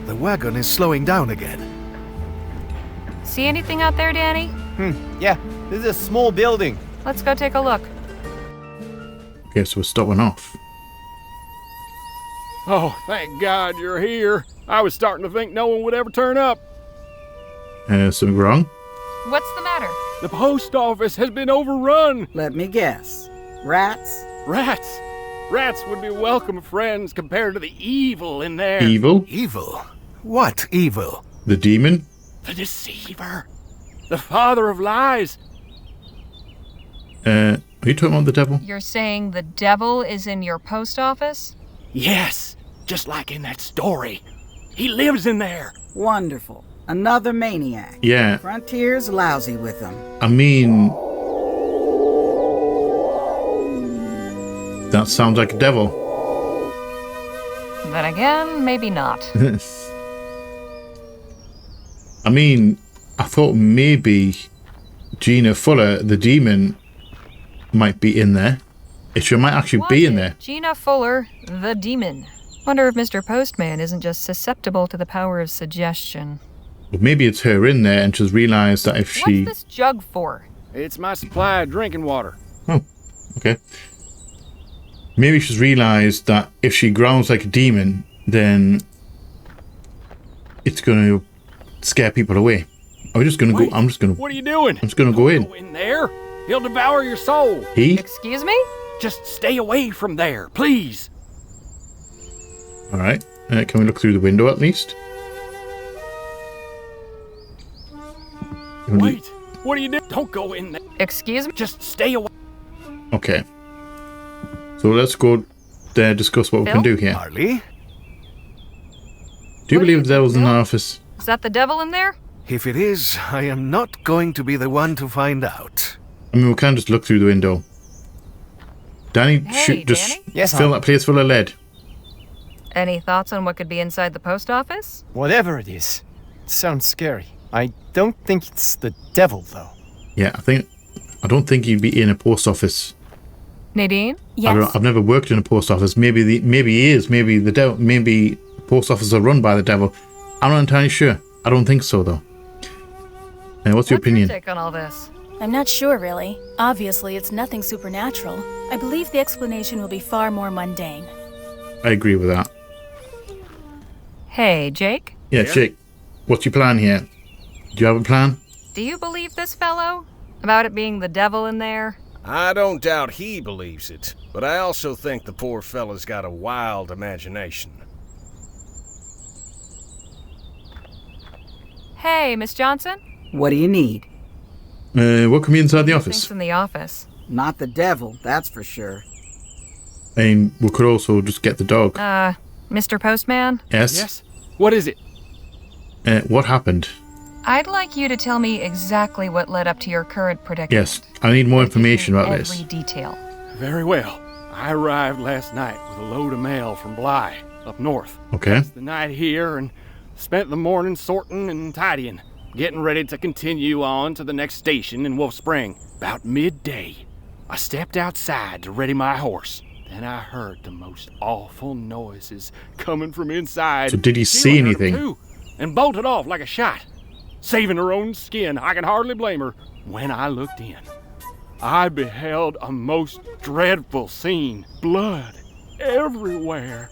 The wagon is slowing down again. See anything out there, Danny? Yeah, this is a small building. Let's go take a look. Okay, so we're stopping off. Oh, thank God you're here. I was starting to think no one would ever turn up. Something wrong? What's the matter? The post office has been overrun. Let me guess. Rats? Rats. Rats would be welcome friends compared to the evil in there. Evil? Evil? What evil? The demon? The deceiver. The father of lies. Are you talking about the devil? You're saying the devil is in your post office? Yes, just like in that story. He lives in there. Wonderful. Another maniac. Yeah, Frontier's lousy with them. I mean... That sounds like a devil. Then again, maybe not. I mean, I thought maybe Gina Fuller, the demon, might be in there. She might actually be in there. Gina Fuller, the demon. Wonder if Mr. Postman isn't just susceptible to the power of suggestion. But maybe it's her in there and she's realised that if she... What's this jug for? It's my supply of drinking water. Oh, okay. Maybe she's realised that if she growls like a demon, then it's going to scare people away. Are we just going to go? I'm just going to. What are you doing? I'm just going to go in. Go in there. He'll devour your soul. He? Excuse me? Just stay away from there, please. All right. Can we look through the window at least? Wait. What are you doing? Don't go in there. Excuse me? Just stay away. Okay. So let's go there, discuss what we can do here. Harley? Do you believe the devil's in the office? Is that the devil in there? If it is, I am not going to be the one to find out. I mean, we can't just look through the window. Danny, Hey, just Danny? Yes, fill hon. that place full of lead. Any thoughts on what could be inside the post office? Whatever it is, it sounds scary. I don't think it's the devil, though. Yeah, I don't think you'd be in a post office. Nadine? Yes. I've never worked in a post office. Maybe he is. Maybe the devil. Maybe post offices are run by the devil. I'm not entirely sure. I don't think so, though. What's your opinion? What's your take on all this? I'm not sure, really. Obviously, it's nothing supernatural. I believe the explanation will be far more mundane. I agree with that. Hey, Jake? Yeah, Jake, what's your plan here? Do you have a plan? Do you believe this fellow? About it being the devil in there? I don't doubt he believes it, but I also think the poor fella's got a wild imagination. Hey, Miss Johnson? What do you need? What can be inside the Things office? in the office. Not the devil, that's for sure. I mean, we could also just get the dog. Mr. Postman? Yes? Yes? What is it? What happened? I'd like you to tell me exactly what led up to your current predicament. Yes, I need more information about Every this. detail. Very well. I arrived last night with a load of mail from Bly, up north. Okay. Passed the night here and spent the morning sorting and tidying, getting ready to continue on to the next station in Wolf Spring. About midday, I stepped outside to ready my horse. Then I heard the most awful noises coming from inside. So did he Sheila see heard 'em anything? too, and bolted off like a shot. Saving her own skin, I can hardly blame her. When I looked in, I beheld a most dreadful scene. Blood everywhere.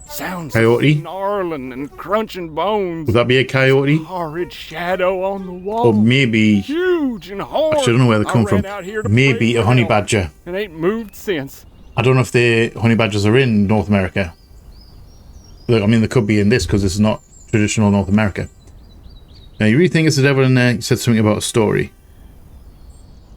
Sounds Coyote? of snarling and crunching bones. Would that be a coyote? Horrid shadow on the wall. Or maybe, Huge and horrid. I don't know where they come I from. ran out here to Maybe play a honey around badger. and ain't moved since. I don't know if the honey badgers are in North America. Look, I mean, they could be in this because this is not traditional North America. Now, you really think it's the devil in there? You said something about a story.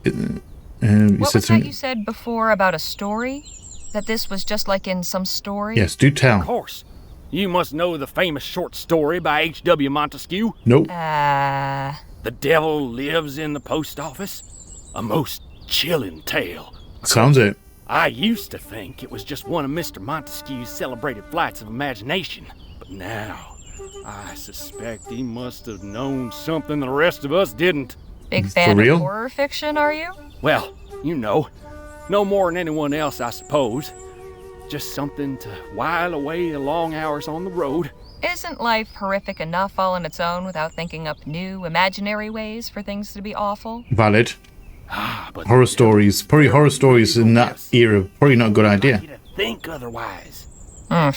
You What said was that something. you said before about a story? That this was just like in some story? Yes, do Of tell. course. You must know the famous short story by H.W. Montesquieu. Nope. Uh, The devil lives in the post office. A most chilling tale. Sounds it. I used to think it was just one of Mr. Montesquieu's celebrated flights of imagination. But now, I suspect he must have known something the rest of us didn't. big fan real? of horror fiction, are you? Well, you know, no more than anyone else, I suppose. Just something to while away the long hours on the road. Isn't life horrific enough all on its own without thinking up new, imaginary ways for things to be awful? Valid. But Horror stories. Probably horror stories in that era. Probably not a good idea. you to think otherwise. Do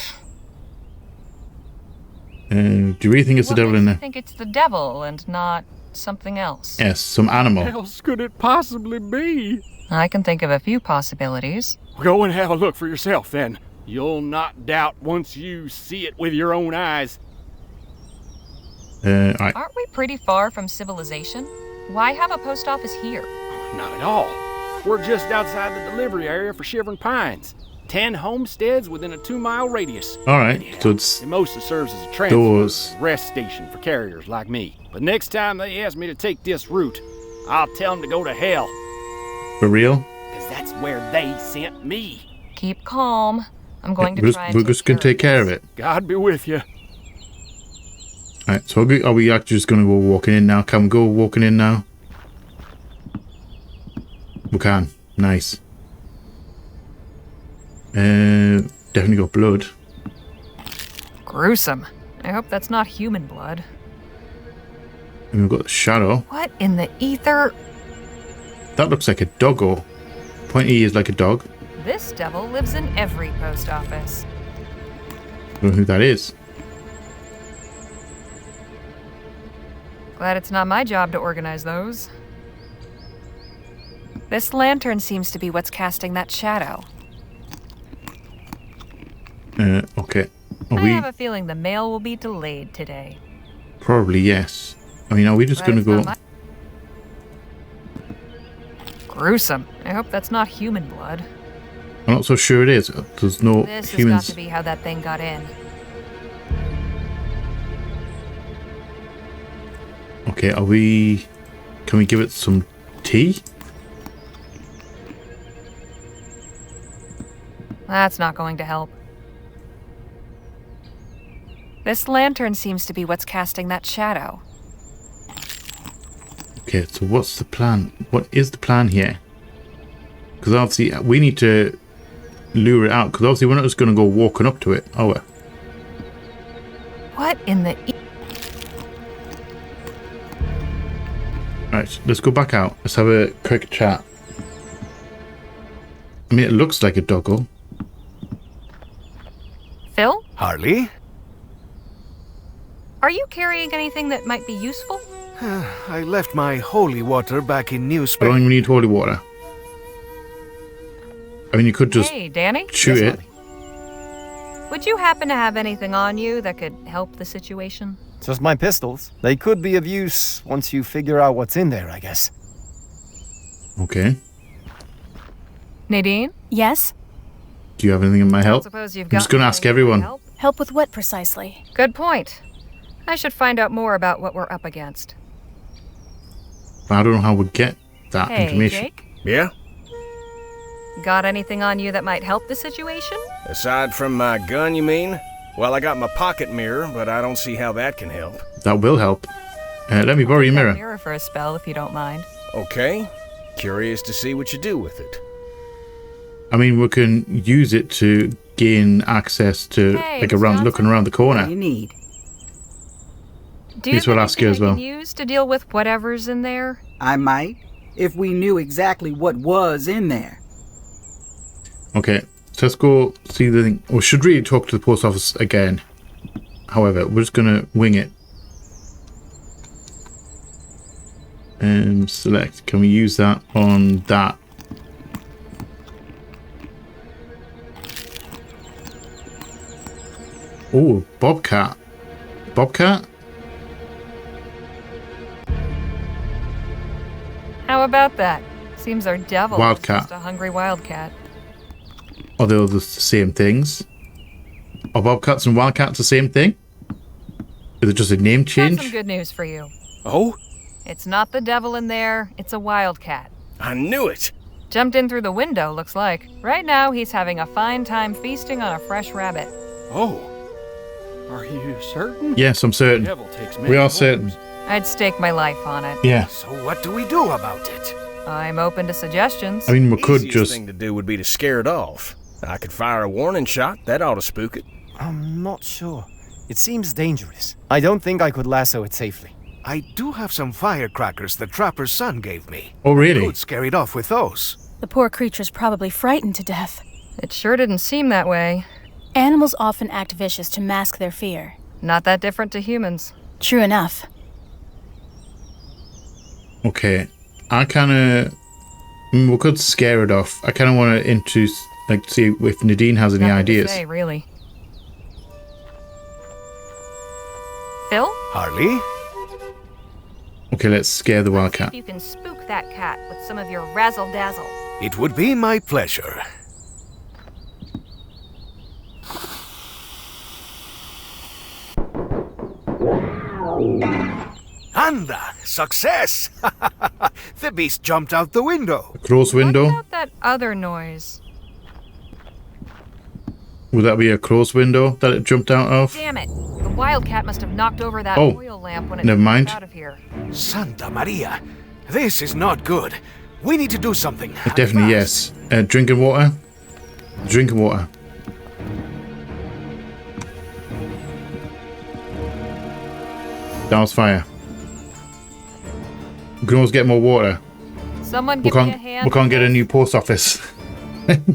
you really think it's the What devil makes in you there? think it's the devil and not something else? Yes, some animal. What else could it possibly be? I can think of a few possibilities. Go and have a look for yourself, then. You'll not doubt once you see it with your own eyes. Alright. Aren't we pretty far from civilization? Why have a post office here? Not at all. We're just outside the delivery area for Shivering Pines. 10 homesteads within a 2-mile radius. Alright, so it's It mostly serves as a transit those. rest station for carriers like me. But next time they ask me to take this route, I'll tell them to go to hell, For real? because that's where they sent me. Keep calm. I'm going to We're try and we're take just going to take care of it. God be with you. Alright, so are we actually just going to go walking in now? Can we go walking in now? We can. Nice. Definitely got blood. Gruesome. I hope that's not human blood. And we've got the shadow. What in the ether? That looks like a doggo. Pointy ears like a dog. This devil lives in every post office. I don't know who that is. Glad it's not my job to organize those. This lantern seems to be what's casting that shadow. Okay. Are I we... have a feeling the mail will be delayed today. Probably, yes. I mean, are we just Glad going to it's go... not Gruesome. I hope that's not human blood. I'm not so sure it is. There's no This has humans... got to be how that thing got in. Okay, are we... Can we give it some tea? That's not going to help. This lantern seems to be what's casting that shadow. Okay, so what's the plan? What is the plan here? Because obviously we need to lure it out. Because obviously we're not just going to go walking up to it, are we? What in the... Right, let's go back out. Let's have a quick chat. I mean, it looks like a doggo. Phil? Harley? Are you carrying anything that might be useful? I left my holy water back in New I don't Spain. even need holy water. I mean, you could just Hey, Danny? shoot it. Would you happen to have anything on you that could help the situation? Just my pistols. They could be of use once you figure out what's in there, I guess. Okay. Nadine? Yes? Do you have anything in my I help? suppose you've I'm got just going to ask anything everyone. help? Help with what precisely? Good point. I should find out more about what we're up against. But I don't know how we'd get that Hey, information. Jake? Yeah? Got anything on you that might help the situation? Aside from my gun, you mean? Well, I got my pocket mirror, but I don't see how that can help. That will help. Let me borrow your That mirror. mirror for a spell, if you don't mind. Okay. Curious to see what you do with it. I mean, we can use it to gain access to, Hey, like, Miss around, Johnson? looking around the What corner. do you need? Do you These have will ask you anything as I well. can use to deal with whatever's in there? I might, if we knew exactly what was in there. Okay, so let's go see the thing. We should really talk to the post office again. However, we're just going to wing it. Select. Can we use that on that? Oh, Bobcat. Bobcat? How about that? Seems our devil Wildcat. is just a hungry wildcat. Are they all the same things? Are Bobcats and Wildcats the same thing? Is it just a name Got some change? good news for you. Oh? It's not the devil in there, it's a wildcat. I knew it! Jumped in through the window, looks like. Right now, he's having a fine time feasting on a fresh rabbit. Oh. Are you certain? Yes, I'm certain. Devil takes many We are forms. certain. I'd stake my life on it. Yeah. So what do we do about it? I'm open to suggestions. I mean, we could Easiest just... thing to do would be to scare it off. I could fire a warning shot. That ought to spook it. I'm not sure. It seems dangerous. I don't think I could lasso it safely. I do have some firecrackers the trapper's son gave me. Oh, really? Could scare it off with those. The poor creature's probably frightened to death. It sure didn't seem that way. Animals often act vicious to mask their fear. Not that different to humans. True enough. Okay. I kind of... we could scare it off. I kind of want to introduce... like, see if Nadine has any Nothing to ideas. say, really. Phil? Harley? Okay, let's scare the See Wildcat. if you can spook that cat with some of your razzle-dazzle. It would be my pleasure. Anda! Success! The beast jumped out the window. Close window? What about that other noise? Would that be a close window that it jumped out of? Damn it! The wildcat must have knocked over that Oh, oil lamp when it never mind. jumped out of here. Santa Maria! This is not good. We need to do something. Definitely Fast. yes. Drinking water? Drinking water. That was fire. We can always get more water. Someone We give me a can't, hand. we can't get a with new post office.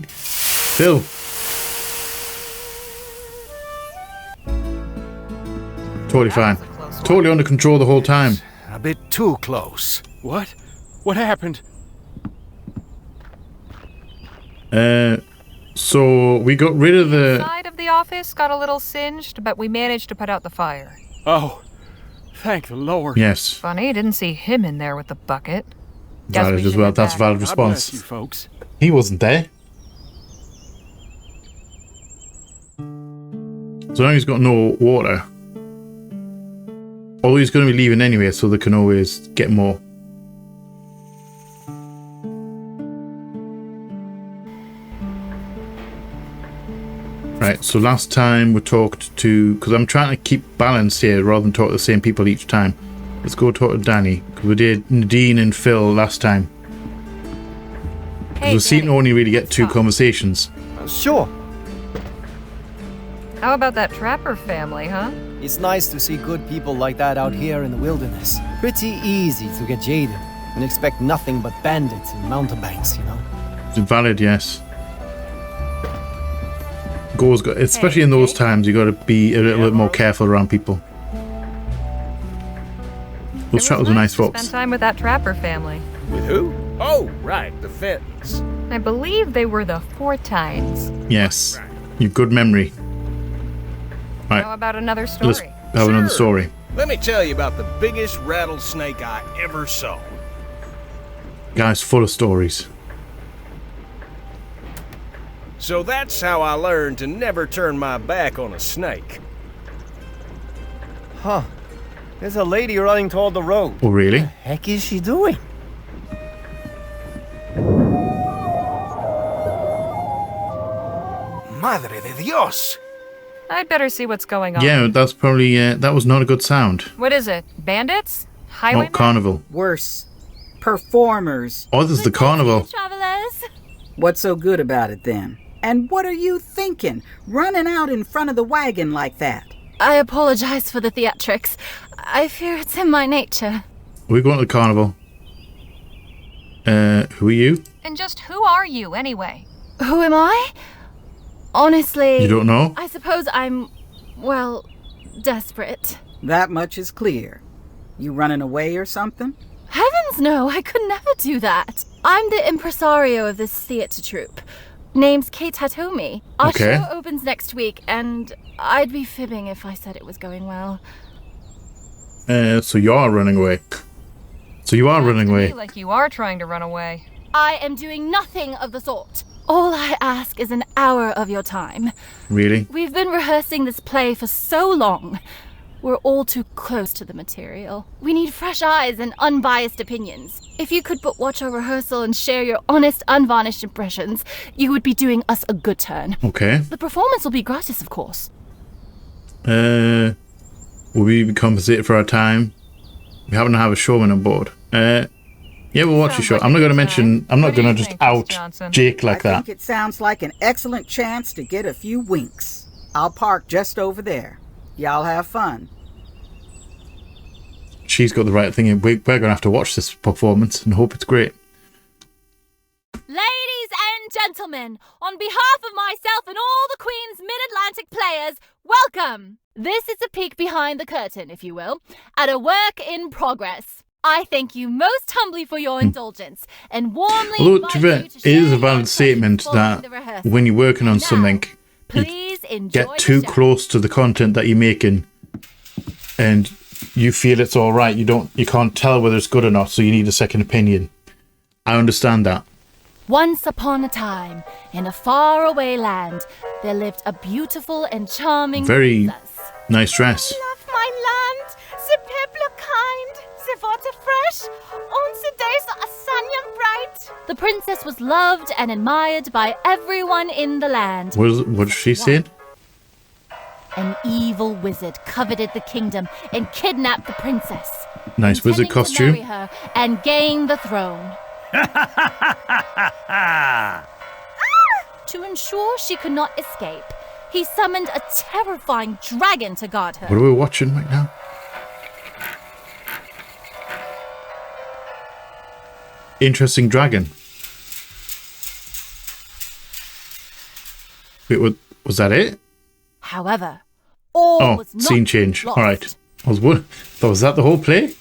Phil. Totally That fine. was a close one. Totally under control the whole time. A a bit too close. What? What happened? So we got rid of the... Side of the office got a little singed, but we managed to put out the fire. Oh, thank the Lord. Yes. Funny, didn't see him in there with the bucket. Valid as well. That's a valid God bless response. you folks. He wasn't there. So now he's got no water. Although he's going to be leaving anyway, so they can always get more. Right, so last time we talked to... Because I'm trying to keep balance here rather than talk to the same people each time. Let's go talk to Danny. Because we did Nadine and Phil last time. Hey, we seem to only really get 2 conversations. Sure. How about that trapper family, huh? It's nice to see good people like that out here in the wilderness. Pretty easy to get jaded and expect nothing but bandits and mountebanks, you know? It's valid, yes. Especially in those times, you got to be a little bit more careful around people. Those trappers were nice folks. Spend time with that trapper family. With who? Oh, right, the Fentons. I believe they were the Fortines. Yes. You've good memory. Right. How about another story? Let's have another story. Let me tell you about the biggest rattlesnake I ever saw. Guy's full of stories. So that's how I learned to never turn my back on a snake. Huh. There's a lady running toward the road. Oh, really? What the heck is she doing? Madre de Dios! I'd better see what's going on. Yeah, that's probably... that was not a good sound. What is it? Bandits? Highwaymen? Not carnival. Worse. Performers. Oh, this is the carnival. Travelers. What's so good about it then? And what are you thinking? Running out in front of the wagon like that? I apologize for the theatrics. I fear it's in my nature. We're going to the carnival. Who are you? And just who are you, anyway? Who am I? Honestly... You don't know? I suppose I'm, well, desperate. That much is clear. You running away or something? Heavens no, I could never do that. I'm the impresario of this theater troupe. Name's Kate Hatomi. Our show opens next week, and I'd be fibbing if I said it was going well. So you are running away. So you are running away. Like you are trying to run away. I am doing nothing of the sort. All I ask is an hour of your time. Really? We've been rehearsing this play for so long. We're all too close to the material. We need fresh eyes and unbiased opinions. If you could but watch our rehearsal and share your honest, unvarnished impressions, you would be doing us a good turn. Okay. The performance will be gratis, of course. Will we be compensated for our time? We happen to have a showman on board. Yeah, we'll watch your show. I'm not going to mention... I'm not going to just out Jake like that. I think it sounds like an excellent chance to get a few winks. I'll park just over there. Y'all have fun. She's got the right thing. We're going to have to watch this performance and hope it's great. Ladies and gentlemen, on behalf of myself and all the Queen's Mid-Atlantic players, welcome! This is a peek behind the curtain, if you will, at a work in progress. I thank you most humbly for your indulgence and warmly invite you to it is a valid statement that when you're working on something, please you get too close to the content that you're making and you feel it's all right. You can't tell whether it's good or not, so you need a second opinion. I understand that. Once upon a time, in a faraway land, there lived a beautiful and charming princess. Nice dress. Love my land, the people are kind, the water fresh, and the days are sunny and bright. The princess was loved and admired by everyone in the land. What did she say? An evil wizard coveted the kingdom and kidnapped the princess. Nice wizard costume. To marry her and gain the throne. To ensure she could not escape, he summoned a terrifying dragon to guard her. What are we watching right now? Interesting dragon. Wait, was that it? However, all was not scene change. lost. All right. Was that the whole play?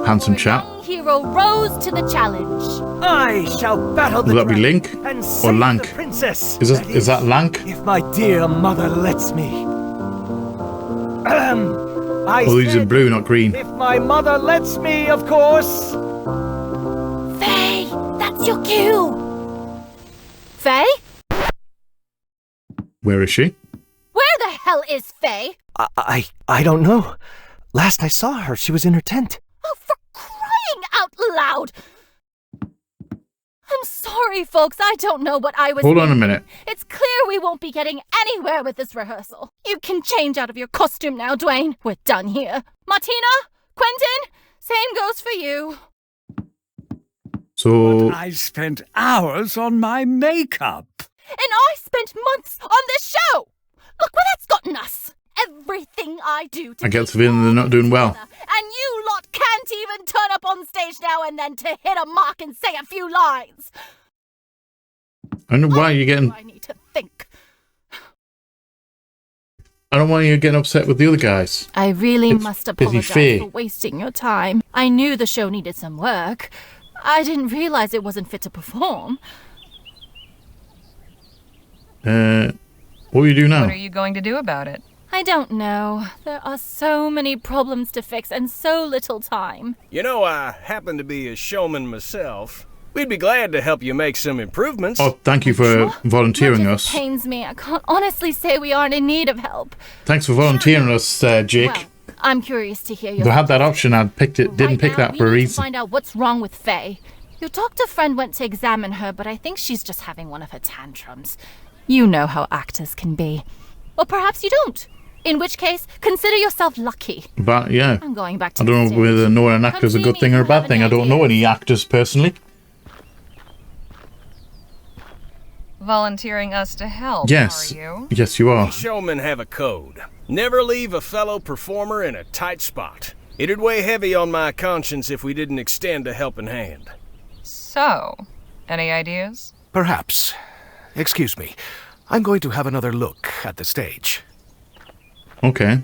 handsome chap. Hero rose to the challenge. I shall battle the Will that be dragon Link and or save Lank? the princess. Is that Lank? If my dear mother lets me. I Well, these are said, blue, not green. if my mother lets me, of course. Faye, that's your cue. Faye? Where is she? Where the hell is Faye? I don't know. Last I saw her, she was in her tent. Oh, for crying out loud! I'm sorry, folks. I don't know what I was Hold on a thinking. minute. It's clear we won't be getting anywhere with this rehearsal. You can change out of your costume now, Dwayne. We're done here. Martina? Quentin? Same goes for you. So, I spent hours on my makeup. And I spent months on this show. Look where that's gotten us. Everything I do to I get the keep feeling they're not doing well. together, and you lot can't even turn up on stage now and then to hit a mark and say a few lines. I don't know why you're getting. I need to think. I don't know why you're getting upset with the other guys. I really It's must busy apologize Faye. for wasting your time. I knew the show needed some work. I didn't realize it wasn't fit to perform. What will you do now? What are you going to do about it? I don't know. There are so many problems to fix and so little time. You know, I happen to be a showman myself. We'd be glad to help you make some improvements. Oh, thank you for volunteering Much as us. it pains me, I can't honestly say we aren't in need of help. Thanks for volunteering us, Jake. Well, I'm curious to hear your If I had that thoughts. option, I'd picked it. Didn't Right pick now, that we for a need to reason. find out what's wrong with Faye. Your doctor friend went to examine her, but I think she's just having one of her tantrums. You know how actors can be. Or perhaps you don't. In which case, consider yourself lucky. But yeah, I'm going back to I the don't know stage. whether knowing an Come actor is a see good me thing if or a you have bad thing. any I don't know any actors personally. Volunteering us to help, Yes, are you? yes, you are. Showmen have a code. Never leave a fellow performer in a tight spot. It'd weigh heavy on my conscience if we didn't extend a helping hand. So, any ideas? Perhaps. Excuse me. I'm going to have another look at the stage. Okay.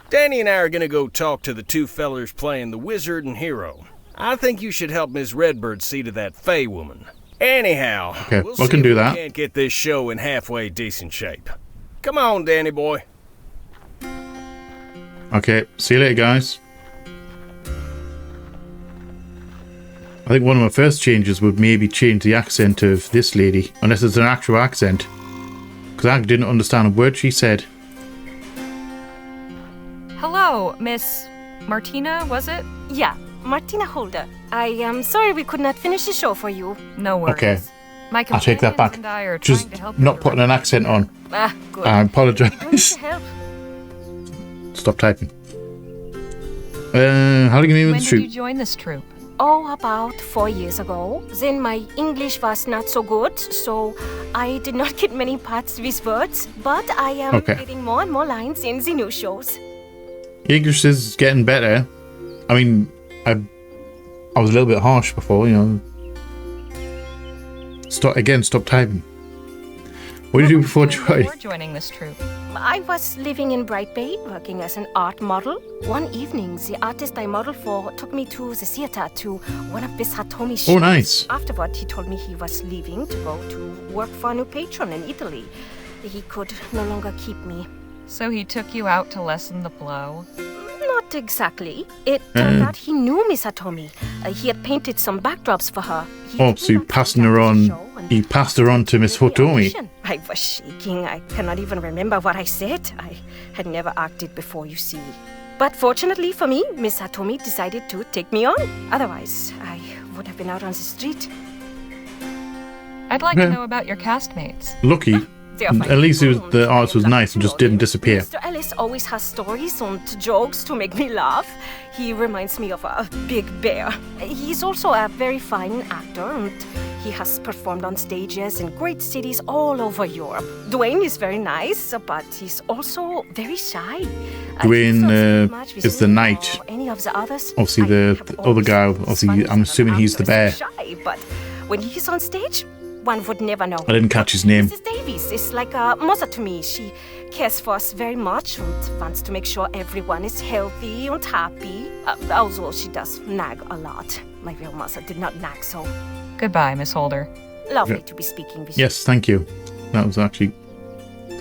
Danny and I are gonna go talk to the two fellers playing the wizard and hero. I think you should help Miss Redbird see to that Fey woman. Anyhow, Okay, we'll I see can if do we that. can't get this show in halfway decent shape. Come on, Danny boy. Okay, see you later, guys. I think one of my first changes would maybe change the accent of this lady, unless it's an actual accent. Because I didn't understand a word she said. Hello, Miss Martina, was it? Yeah, Martina Holder. I am sorry we could not finish the show for you. No worries. Okay, My I'll take that companions back. and I are Just trying to help not you putting an accent on. Ah, good. I We don't need apologise. to help. Stop typing. How do you mean with When the did you troop? join this troupe? Oh, about 4 years ago. Then my English was not so good, so I did not get many parts with words. But I am Okay. getting more and more lines in the new shows. English is getting better. I mean, I was a little bit harsh before, you know. Stop typing. What did you do before joining this troupe? I was living in Bright Bay, working as an art model. One evening, the artist I modeled for took me to the theater to one of Bisatomi's shows. Oh, nice. Afterward, he told me he was leaving to go to work for a new patron in Italy. He could no longer keep me. So he took you out to lessen the blow? Not exactly. It turned out he knew Miss Hatomi. He had painted some backdrops for her. Oh, so you passing her on? He passed her on to Miss Hotomi. I was shaking. I cannot even remember what I said. I had never acted before, you see. But fortunately for me, Miss Hatomi decided to take me on. Otherwise, I would have been out on the street. I'd like Yeah. to know about your castmates. Lucky. They are fine At least people. the art was nice and just didn't disappear. Mr. Ellis always has stories and jokes to make me laugh. He reminds me of a big bear. He's also a very fine actor, and he has performed on stages in great cities all over Europe. Dwayne is very nice, but he's also very shy. Dwayne He doesn't speak much with is the me knight. or any of the others. Obviously, I the have other always guy. thought he was Obviously, funny I'm assuming and he's the bear. shy, but when he's on stage, one would never know. I didn't catch his name. Mrs. Davies is like a mother to me. She cares for us very much and wants to make sure everyone is healthy and happy. Although she does nag a lot. My real mother did not nag so. Goodbye, Miss Holder. Lovely to be speaking with you. Yes, thank you. That was actually...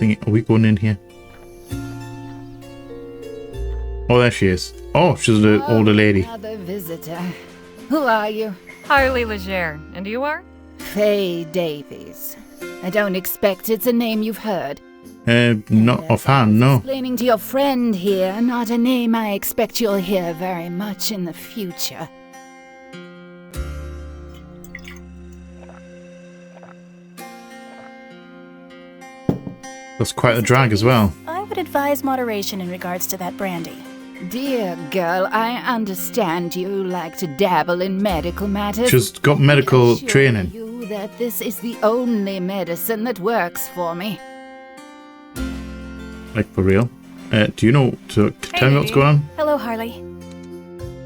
Are we going in here? Oh, there she is. Oh, she's an older lady. Another visitor. Who are you? Harley Legere. And you are? Faye Davies. I don't expect it's a name you've heard. Not offhand, no. Explaining to your friend here, not a name I expect you'll hear very much in the future. That's quite a drag as well. I would advise moderation in regards to that brandy. Dear girl, I understand you like to dabble in medical matters. She's got medical I assure training. You that this is the only medicine that works for me. Like, for real. Do you know... tell me what's going on? Hello, Harley.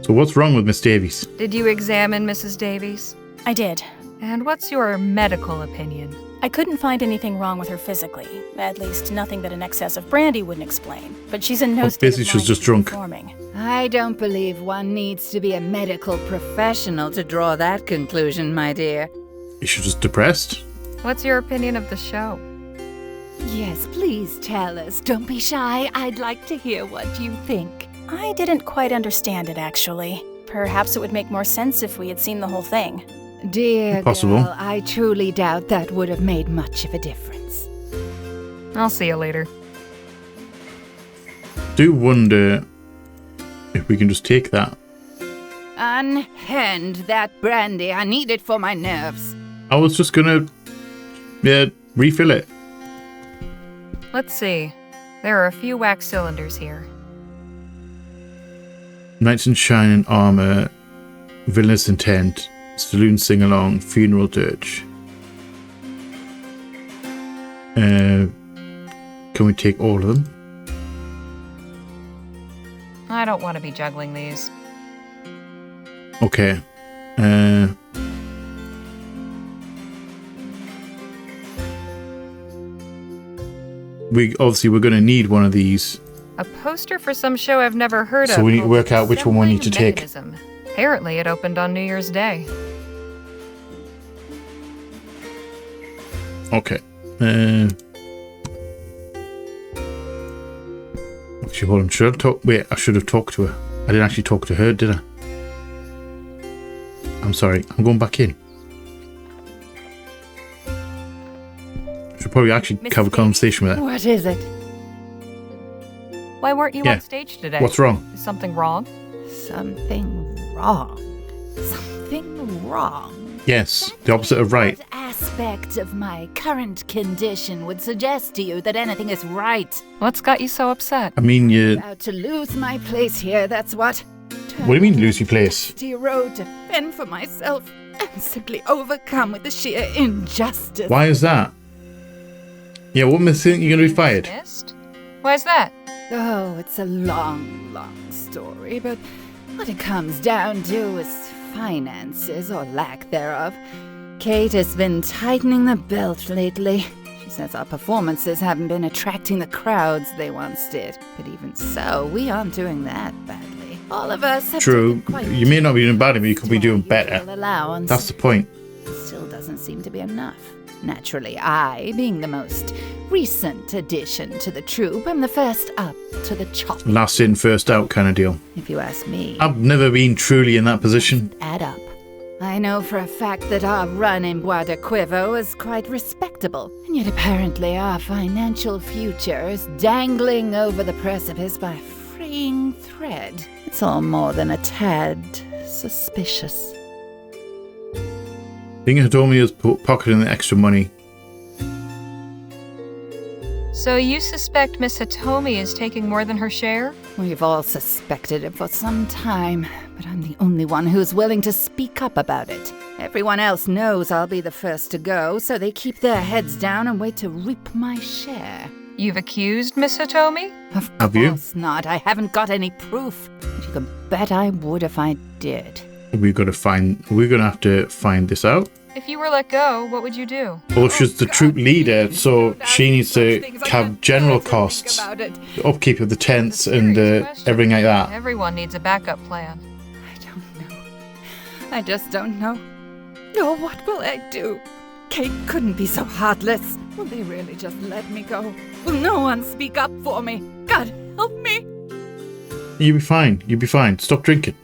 So what's wrong with Miss Davies? Did you examine Mrs. Davies? I did. And what's your medical opinion? I couldn't find anything wrong with her physically. At least nothing that an excess of brandy wouldn't explain. But she's in no state basically of she's mind just to be drunk. performing. I don't believe one needs to be a medical professional to draw that conclusion, my dear. Is she just depressed? What's your opinion of the show? Yes, please tell us. Don't be shy. I'd like to hear what you think. I didn't quite understand it, actually. Perhaps it would make more sense if we had seen the whole thing. Dear Possible. girl, I truly doubt that would have made much of a difference. I'll see you later. Do wonder if we can just take that. Unhand that brandy. I need it for my nerves. I was just gonna... refill it. Let's see. There are a few wax cylinders here. Knights in shining armor, villainous intent, saloon sing-along, funeral dirge. Can we take all of them? I don't want to be juggling these. Okay. We're going to need one of these. A poster for some show I've never heard of. So we need to called work out which one we need to take. Mechanism. Apparently it opened on New Year's Day. Okay. Actually, hold on. Should I talk? Wait, I should have talked to her. I didn't actually talk to her, did I? I'm sorry. I'm going back in. Should probably actually have a conversation with her. What is it? Why weren't you Yeah. on stage today? What's wrong? Is something wrong? Something wrong. Something wrong. Yes, the opposite of right. What aspect of my current condition would suggest to you that anything is right? What's got you so upset? I mean, you... About to lose my place here, that's what. What do you mean, lose your place? Dusty road to fend for myself. I'm simply overcome with the sheer injustice. Why is that? Yeah, what makes you think you're going to be fired? Missed? Why's that? Oh, it's a long, long story, but what it comes down to is finances, or lack thereof. Kate has been tightening the belt lately. She says our performances haven't been attracting the crowds they once did. But even so, we aren't doing that badly. All of us have True. taken quite You may not be doing badly, but you could be doing usual better. allowance. That's the point. Still doesn't seem to be enough. Naturally, I, being the most recent addition to the troupe, am the first up to the chop. Last in, first out kind of deal. If you ask me, I've never been truly in that position. add up. I know for a fact that our run in Bois de Quivo is quite respectable, and yet apparently our financial future is dangling over the precipice by a fraying thread. It's all more than a tad suspicious. Being Hitomi is pocketing the extra money. So you suspect Miss Hitomi is taking more than her share? We've all suspected it for some time, but I'm the only one who's willing to speak up about it. Everyone else knows I'll be the first to go, so they keep their heads down and wait to reap my share. You've accused Miss Hitomi? Of Have you? course not. I haven't got any proof. But you can bet I would if I did. We're gonna have to find this out. If you were let go, what would you do? Well, she's the troop leader, so she needs to have general costs, the upkeep of the tents and everything like that. Everyone needs a backup plan. I just don't know. Oh, what will I do? Kate couldn't be so heartless. Will they really just let me go? Will no one speak up for me? God, help me. You'll be fine. You'll be fine. Stop drinking.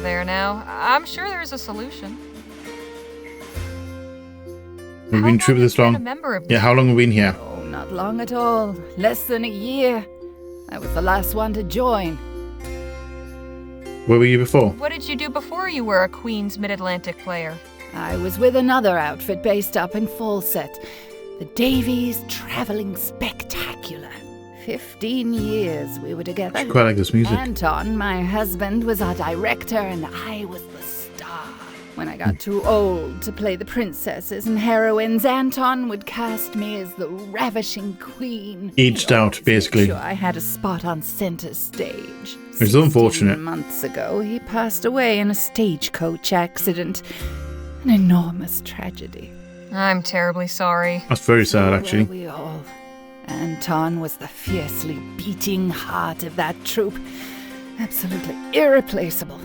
There now. I'm sure there's a solution. We've been troop this long. Yeah, how long have we been here? Oh, not long at all. Less than a year. I was the last one to join. Where were you before? What did you do before you were a Queen's Mid-Atlantic player? I was with another outfit based up in Fawcett, the Davies Traveling Spectacular. 15 years we were together. I quite like this music. Anton, my husband, was our director, and I was the star. When I got too old to play the princesses and heroines, Anton would cast me as the ravishing queen. Aged out, basically. Sure, I had a spot on center stage. It's unfortunate. 16 months ago, he passed away in a stagecoach accident. An enormous tragedy. I'm terribly sorry. That's very sad, actually. We all. Anton was the fiercely beating heart of that troop. Absolutely irreplaceable.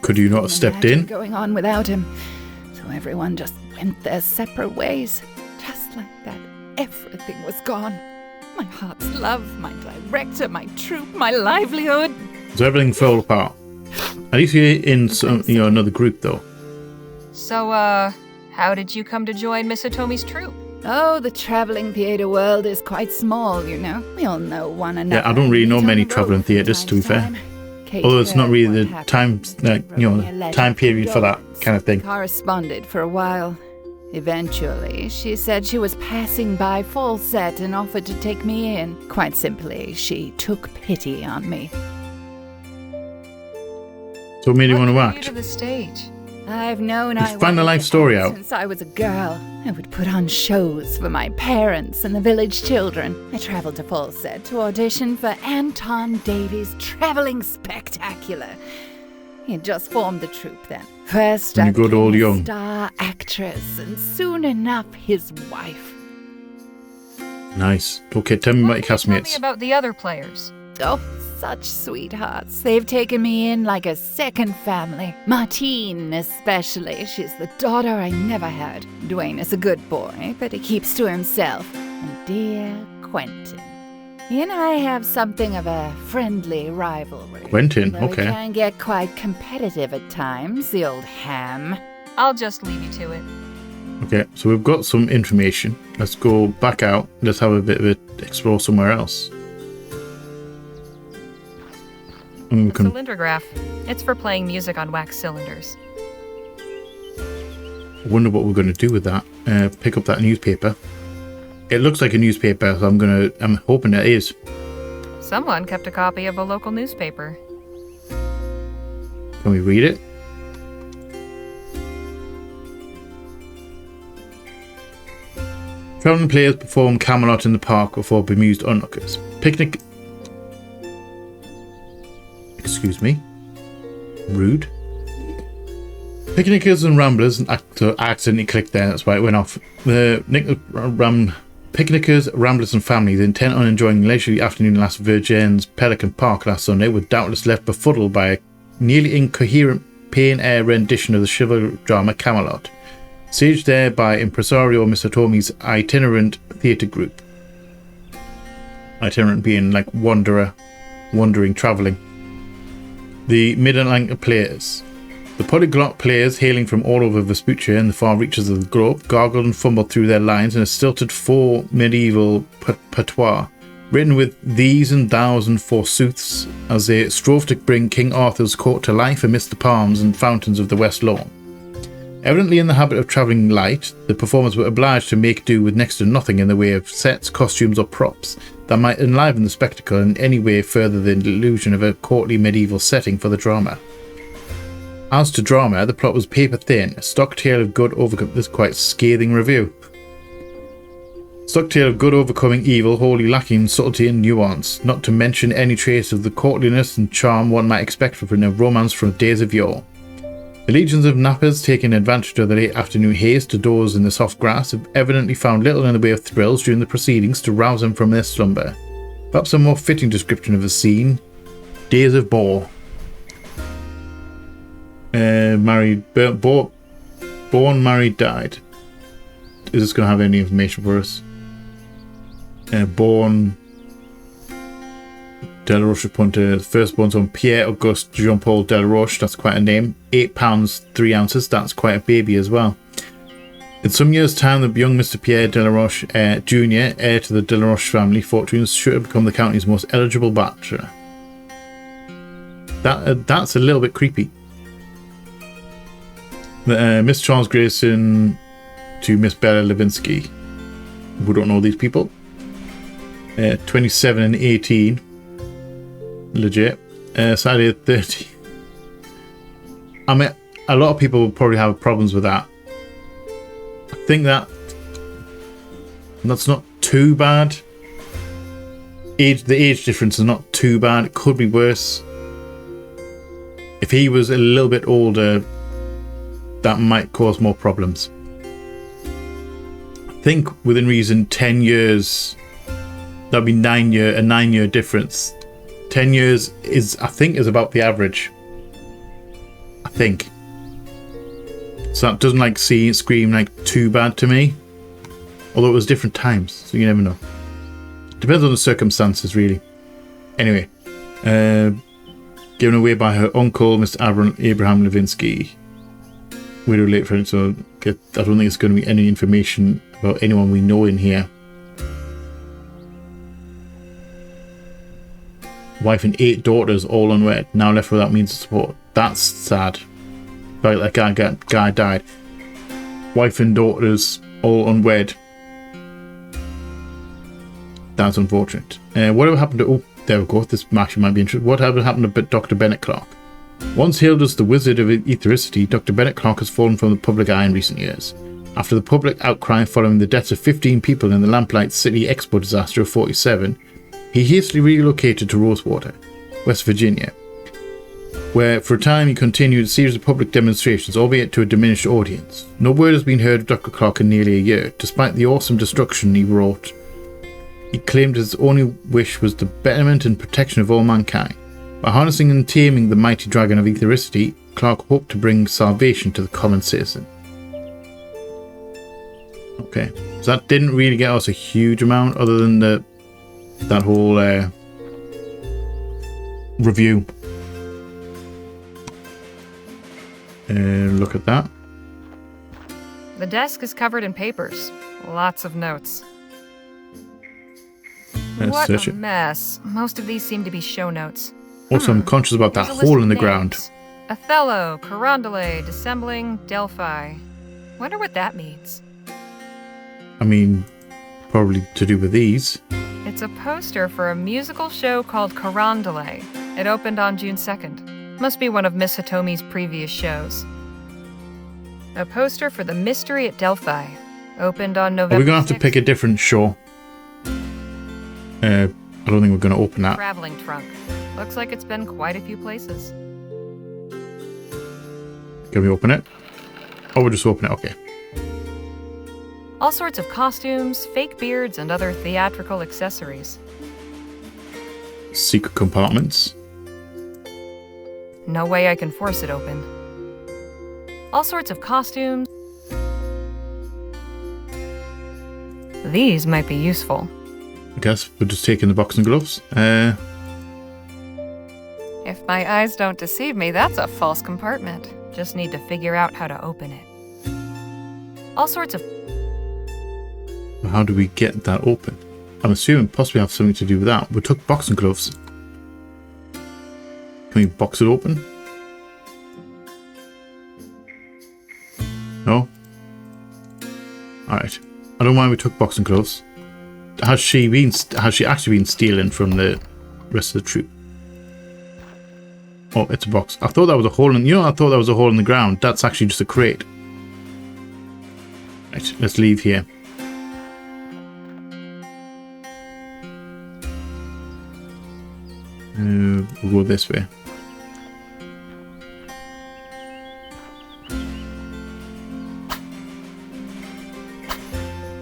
Could you not have stepped in? Going on without him. So everyone just went their separate ways. Just like that, everything was gone. My heart's love, my director, my troop, my livelihood. So everything fell apart. At least you're in some, another group, though. So, how did you come to join Miss Hitomi's troop? Oh, the traveling theater world is quite small, you know. We all know one another. Yeah, I don't really know many traveling theaters, to be fair. Although it's not really the time, time period for that kind of thing. Corresponded for a while. Eventually, she said she was passing by Fawcett and offered to take me in. Quite simply, she took pity on me. So what made you want to What drew act? you to the stage? I've known Let's find a life story out. Since I was a girl. I would put on shows for my parents and the village children. I traveled to Fawcett to audition for Anton Davies' Traveling Spectacular. He had just formed the troupe then. First, I became a star actress, and soon enough, his wife. Nice. Okay, tell me about your castmates. Tell me about the other players. Oh, such sweethearts. They've taken me in like a second family. Martine, especially. She's the daughter I never had. Dwayne is a good boy, but he keeps to himself. And dear Quentin. He and I have something of a friendly rivalry. Quentin, okay. okay. He can get quite competitive at times, the old ham. I'll just leave you to it. Okay, so we've got some information. Let's go back out. Let's have a bit of a explore somewhere else. Cylindrograph. It's for playing music on wax cylinders. I wonder what we're going to do with that. Pick up that newspaper. It looks like a newspaper, so I'm hoping it is. Someone kept a copy of a local newspaper. Can we read it? Traveling players perform Camelot in the park before bemused onlookers. Picnic... Excuse me. Rude. Picnickers and ramblers, and accidentally clicked there, that's why it went off. Picnickers, ramblers and families intent on enjoying a leisurely afternoon in Las Virgins Pelican Park last Sunday were doubtless left befuddled by a nearly incoherent plein-air rendition of the chivalry drama Camelot, staged there by impresario Mr. Hitomi's itinerant theatre group. Itinerant being like wandering, travelling. The Mid-Atlantic players. The polyglot players, hailing from all over Vespuccia and the far reaches of the globe, gargled and fumbled through their lines in a stilted medieval patois, written with these and thous and forsooths, as they strove to bring King Arthur's court to life amidst the palms and fountains of the West Lawn. Evidently in the habit of travelling light, the performers were obliged to make do with next to nothing in the way of sets, costumes or props that might enliven the spectacle in any way further than the illusion of a courtly medieval setting for the drama. As to drama, the plot was paper thin, a stock tale of good overcome this quite scathing review. Stock tale of good overcoming evil, wholly lacking in subtlety and nuance, not to mention any trace of the courtliness and charm one might expect from a romance from days of yore. The legions of nappers taking advantage of the late afternoon haze to doze in the soft grass have evidently found little in the way of thrills during the proceedings to rouse them from their slumber. Perhaps a more fitting description of the scene: days of bore. Born, married, died. Is this going to have any information for us? Born Delaroche Punter, firstborn's on Pierre Auguste Jean Paul Delaroche, that's quite a name. 8 pounds 3 ounces, that's quite a baby as well. In some years' time, the young Mr. Pierre Delaroche Jr., heir to the Delaroche family fortunes, should have become the county's most eligible bachelor. That's a little bit creepy. Miss Charles Grayson to Miss Bella Levinsky. We don't know these people. 27 and 18. Legit. Saturday 30. I mean, a lot of people will probably have problems with that. I think that's not too bad. The age difference is not too bad. It could be worse. If he was a little bit older, that might cause more problems. I think within reason 10 years, that'd be a 9-year difference. 10 years is about the average. I think. So that doesn't scream like too bad to me. Although it was different times, so you never know. Depends on the circumstances, really. Anyway, given away by her uncle, Mr. Abraham Levinsky. Widow late friend, so I don't think it's going to be any information about anyone we know in here. Wife and 8 daughters, all unwed, now left without means of support. That's sad. Like that guy died. Wife and daughters, all unwed. That's unfortunate. Whatever happened to... Oh, there we go. This actually might be interesting. What happened to Dr. Bennett Clark? Once hailed as the Wizard of Ethericity, Dr. Bennett Clark has fallen from the public eye in recent years. After the public outcry following the deaths of 15 people in the Lamplight City Expo disaster of 47, he hastily relocated to Rosewater, West Virginia, where for a time he continued a series of public demonstrations, albeit to a diminished audience. No word has been heard of Dr. Clark in nearly a year, despite the awesome destruction he wrought. He claimed his only wish was the betterment and protection of all mankind. By harnessing and taming the mighty dragon of Ethericity, Clark hoped to bring salvation to the common citizen. Okay, so that didn't really get us a huge amount, other than that whole review. Look at that. The desk is covered in papers. Lots of notes. What a mess. Most of these seem to be show notes. Also, I'm conscious about that hole in the ground. Othello, Carondelet, Dissembling, Delphi. Wonder what that means. I mean, probably to do with these. It's a poster for a musical show called Carondelet. It opened on June 2nd. Must be one of Miss Hitomi's previous shows. A poster for The Mystery at Delphi. Opened on November 6th. We're going to have to pick a different show. I don't think we're going to open that. Traveling trunk. Looks like it's been quite a few places. Can we open it? Oh, we'll just open it. Okay. All sorts of costumes, fake beards, and other theatrical accessories. Secret compartments. No way I can force it open. All sorts of costumes. These might be useful. I guess we're just taking the boxing gloves. If my eyes don't deceive me, that's a false compartment. Just need to figure out how to open it. All sorts of... How do we get that open? I'm assuming possibly have something to do with that. We took boxing gloves. Can we box it open? No? Alright. I don't mind we took boxing gloves. Has she actually been stealing from the rest of the troop? Oh, it's a box. I thought that was a hole in... I thought that was a hole in the ground. That's actually just a crate. Right, let's leave here. We'll go this way.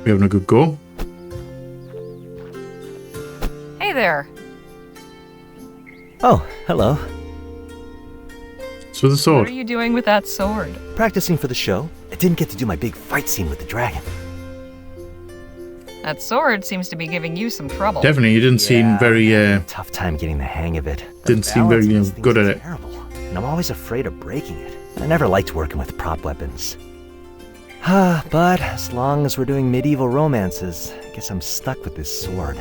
We having a good go? Hey there. Oh, hello. So the sword. What are you doing with that sword? Practicing for the show. I didn't get to do my big fight scene with the dragon. That sword seems to be giving you some trouble. Definitely, you didn't seem very. Tough time getting the hang of it. Didn't seem very good at it. Terrible, and I'm always afraid of breaking it. I never liked working with prop weapons. But as long as we're doing medieval romances, I guess I'm stuck with this sword.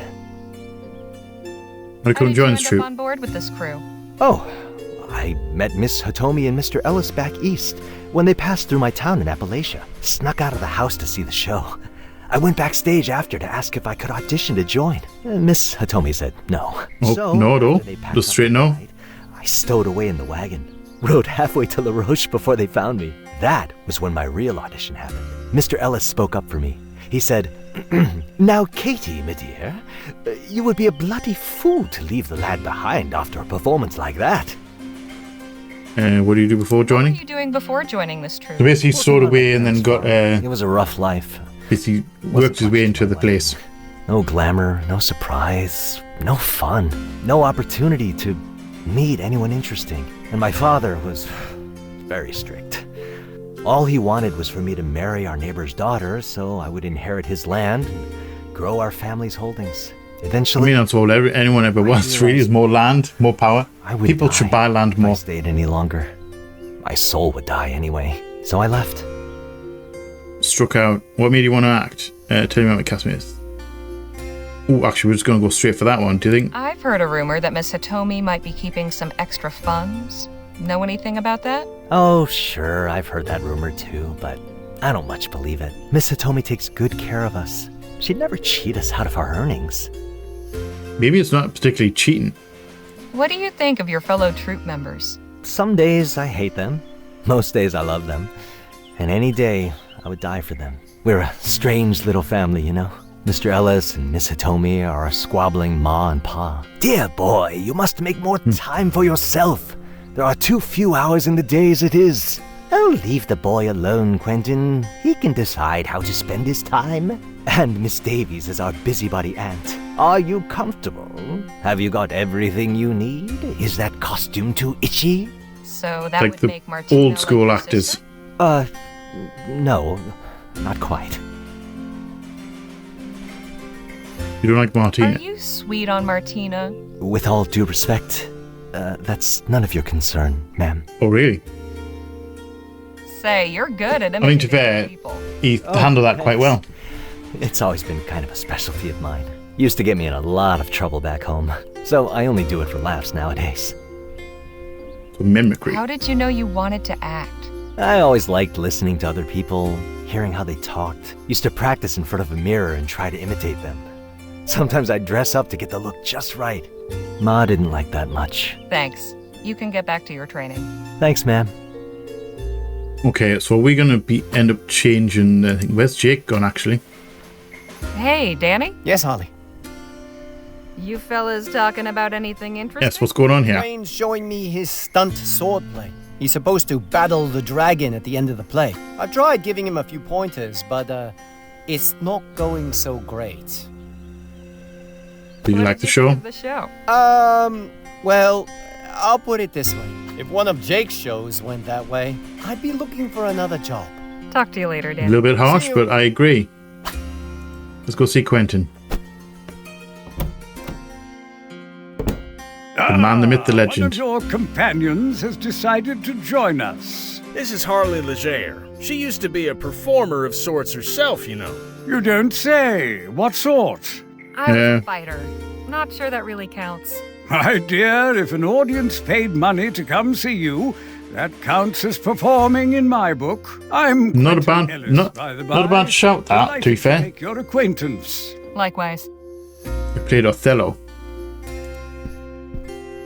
Want to come join us, troop? On board with this crew. Oh, I met Miss Hitomi and Mr. Ellis back east when they passed through my town in Appalachia. Snuck out of the house to see the show. I went backstage after to ask if I could audition to join. Miss Hitomi said no. Oh, so, no. Just straight no. I stowed away in the wagon. Rode halfway to La Roche before they found me. That was when my real audition happened. Mr. Ellis spoke up for me. He said, "Now, Katie, my dear, you would be a bloody fool to leave the lad behind after a performance like that." What do you do before joining? What were you doing before joining this troop? So basically, he stowed away and then got. It was a rough life. Basically, worked his way into the place. No glamour, no surprise, no fun, no opportunity to meet anyone interesting. And my father was very strict. All he wanted was for me to marry our neighbor's daughter so I would inherit his land and grow our family's holdings. Eventually, I mean, that's all anyone ever wants, really, is more land, more power. People should buy land more. If I stayed any longer, my soul would die anyway. So I left. Struck out. What made you want to act? Tell me about my castmates. Oh, actually, we're just going to go straight for that one. Do you think? I've heard a rumor that Miss Hitomi might be keeping some extra funds. Know anything about that? Oh, sure, I've heard that rumor too, but I don't much believe it. Miss Hitomi takes good care of us. She'd never cheat us out of our earnings. Maybe it's not particularly cheating. What do you think of your fellow troop members? Some days I hate them. Most days I love them. And any day, I would die for them. We're a strange little family, you know? Mr. Ellis and Miss Hitomi are a squabbling ma and pa. Dear boy, you must make more time for yourself. There are too few hours in the day as it is. Oh, leave the boy alone, Quentin. He can decide how to spend his time. And Miss Davies is our busybody aunt. Are you comfortable? Have you got everything you need? Is that costume too itchy? So that like would the make Martina old school like actors. No, not quite. You don't like Martina? Are you sweet on Martina? With all due respect, that's none of your concern, ma'am. Oh, really? Say, you're good at I mean, to be imitating fair, people. he handled that quite well. It's always been kind of a specialty of mine. Used to get me in a lot of trouble back home, so I only do it for laughs nowadays. For mimicry. How did you know you wanted to act? I always liked listening to other people, hearing how they talked. Used to practice in front of a mirror and try to imitate them. Sometimes I'd dress up to get the look just right. Ma didn't like that much. Thanks. You can get back to your training. Thanks, ma'am. Okay, so we're going to end up changing... where's Jake gone, actually? Hey, Danny? Yes, Holly? You fellas talking about anything interesting? Yes, what's going on here? Wayne's showing me his stunt sword play. He's supposed to battle the dragon at the end of the play. I tried giving him a few pointers, but it's not going so great. Do you like the show? The show? Well, I'll put it this way. If one of Jake's shows went that way, I'd be looking for another job. Talk to you later, A Danny. little bit harsh, but I agree. Let's go see Quentin. The man, the myth, the legend. One of your companions has decided to join us. This is Harley Leger. She used to be a performer of sorts herself, you know. You don't say. What sort? I was a fighter. Not sure that really counts. My dear, if an audience paid money to come see you, that counts as performing in my book. I'm not a Quentin bad, Ellis, not, by the not a by. bad shout. That, Delighted to be fair, make your acquaintance. Likewise. I played Othello.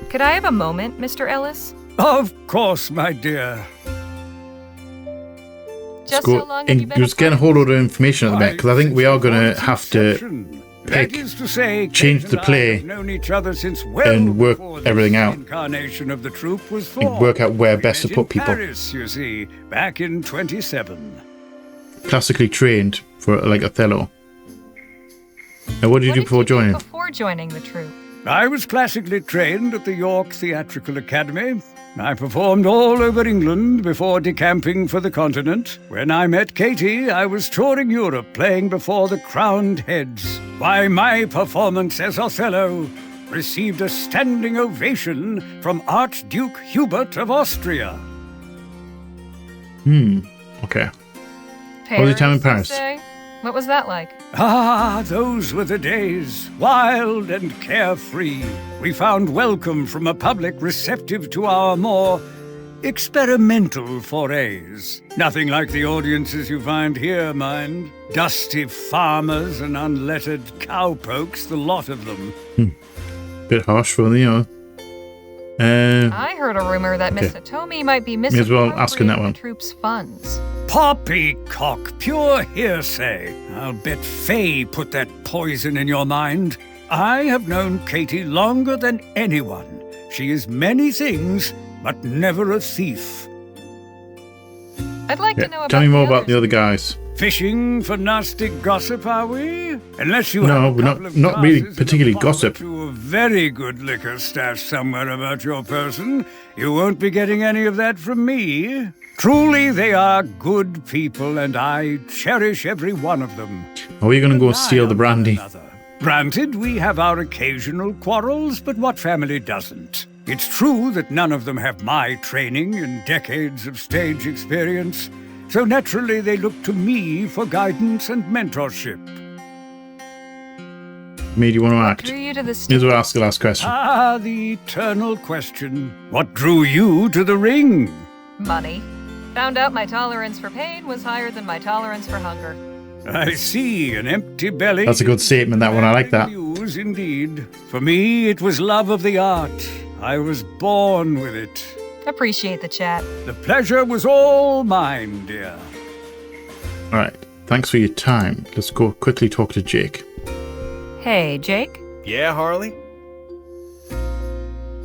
Could I have a moment, Mr. Ellis? Of course, my dear. Just so long have you been just getting a whole lot of information at the back, because I think we are going to have to pick, That is to say, change Kate the and I play, have known each other since well and work before this everything out. Incarnation of the troupe was And formed. work out where We best to met put in people. Paris, you see, back in 27. Classically trained for like Othello. Now, what did you do before joining? Before joining the troupe. I was classically trained at the York Theatrical Academy. I performed all over England before decamping for the continent. When I met Katie, I was touring Europe playing before the crowned heads. Why, my performance as Othello received a standing ovation from Archduke Hubert of Austria. Okay. What was your time in Paris? you say? What was that like? Ah, those were the days, wild and carefree. We found welcome from a public receptive to our more experimental forays. Nothing like the audiences you find here, mind. Dusty farmers and unlettered cowpokes, the lot of them. Bit harsh for the, I heard a rumor that Miss Hitomi might be May as well ask her that misappropriating one. the troupe's funds. Poppycock, pure hearsay. I'll bet Faye put that poison in your mind. I have known Katie longer than anyone. She is many things, but never a thief. I'd like to know about Tell me more the about the other guys. Fishing for nasty gossip, are we? Unless you No, have a we're couple of not really glasses and particularly a bottle or gossip. two of very good liquor stashed somewhere about your person, you won't be getting any of that from me. Truly, they are good people, and I cherish every one of them. Are we going to go steal the brandy? Granted, we have our occasional quarrels, but what family doesn't? It's true that none of them have my training and decades of stage experience, so naturally they look to me for guidance and mentorship. Made you want to act? drew you to the May as well ask the last question. Ah, the eternal question. What drew you to the ring? Money. Found out my tolerance for pain was higher than my tolerance for hunger. I see, an empty belly. That's a good statement, that one. I like that. News, indeed. For me, it was love of the art. I was born with it. Appreciate the chat. The pleasure was all mine, dear. All right. Thanks for your time. Let's go quickly talk to Jake. Hey, Jake. Yeah, Harley?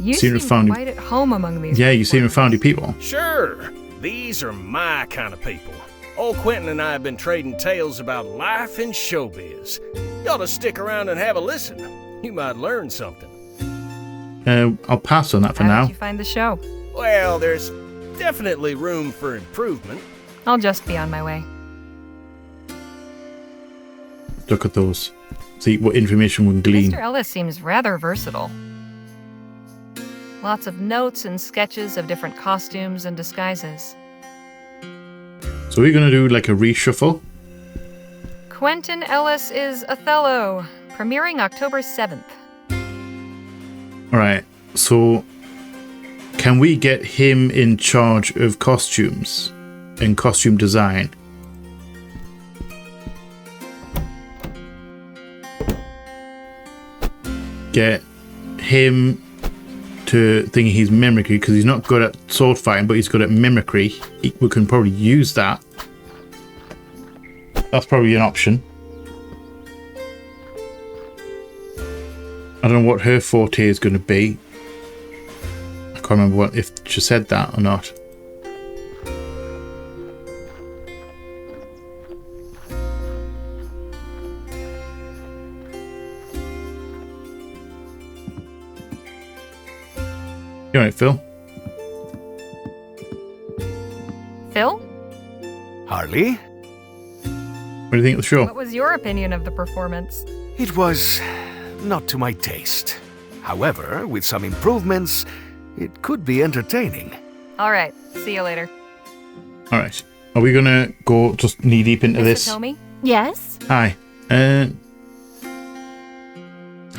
You Seem to seem found- quite at home among these Yeah, you seem to have found your people. Sure. These are my kind of people. Old Quentin and I have been trading tales about life and showbiz. You ought to stick around and have a listen. You might learn something. I'll pass on that for How now. did you find the show? Well, there's definitely room for improvement. I'll just be on my way. Look at those. See what information we can glean. Mr. Ellis seems rather versatile. Lots of notes and sketches of different costumes and disguises. So we're going to do like a reshuffle. Quentin Ellis is Othello, premiering October 7th. All right. So can we get him in charge of costumes and costume design? Get him to think he's mimicry, because he's not good at sword fighting, but he's good at mimicry. We can probably use that. That's probably an option. I don't know what her forte is going to be. I can't remember if she said that or not. You alright, Phil? Phil? Harley? What do you think of the show? What was your opinion of the performance? It was not to my taste. However, with some improvements, it could be entertaining. All right, see you later. Alright. Are we going to go just knee deep into Miss this? Hitomi? Yes? Hi. How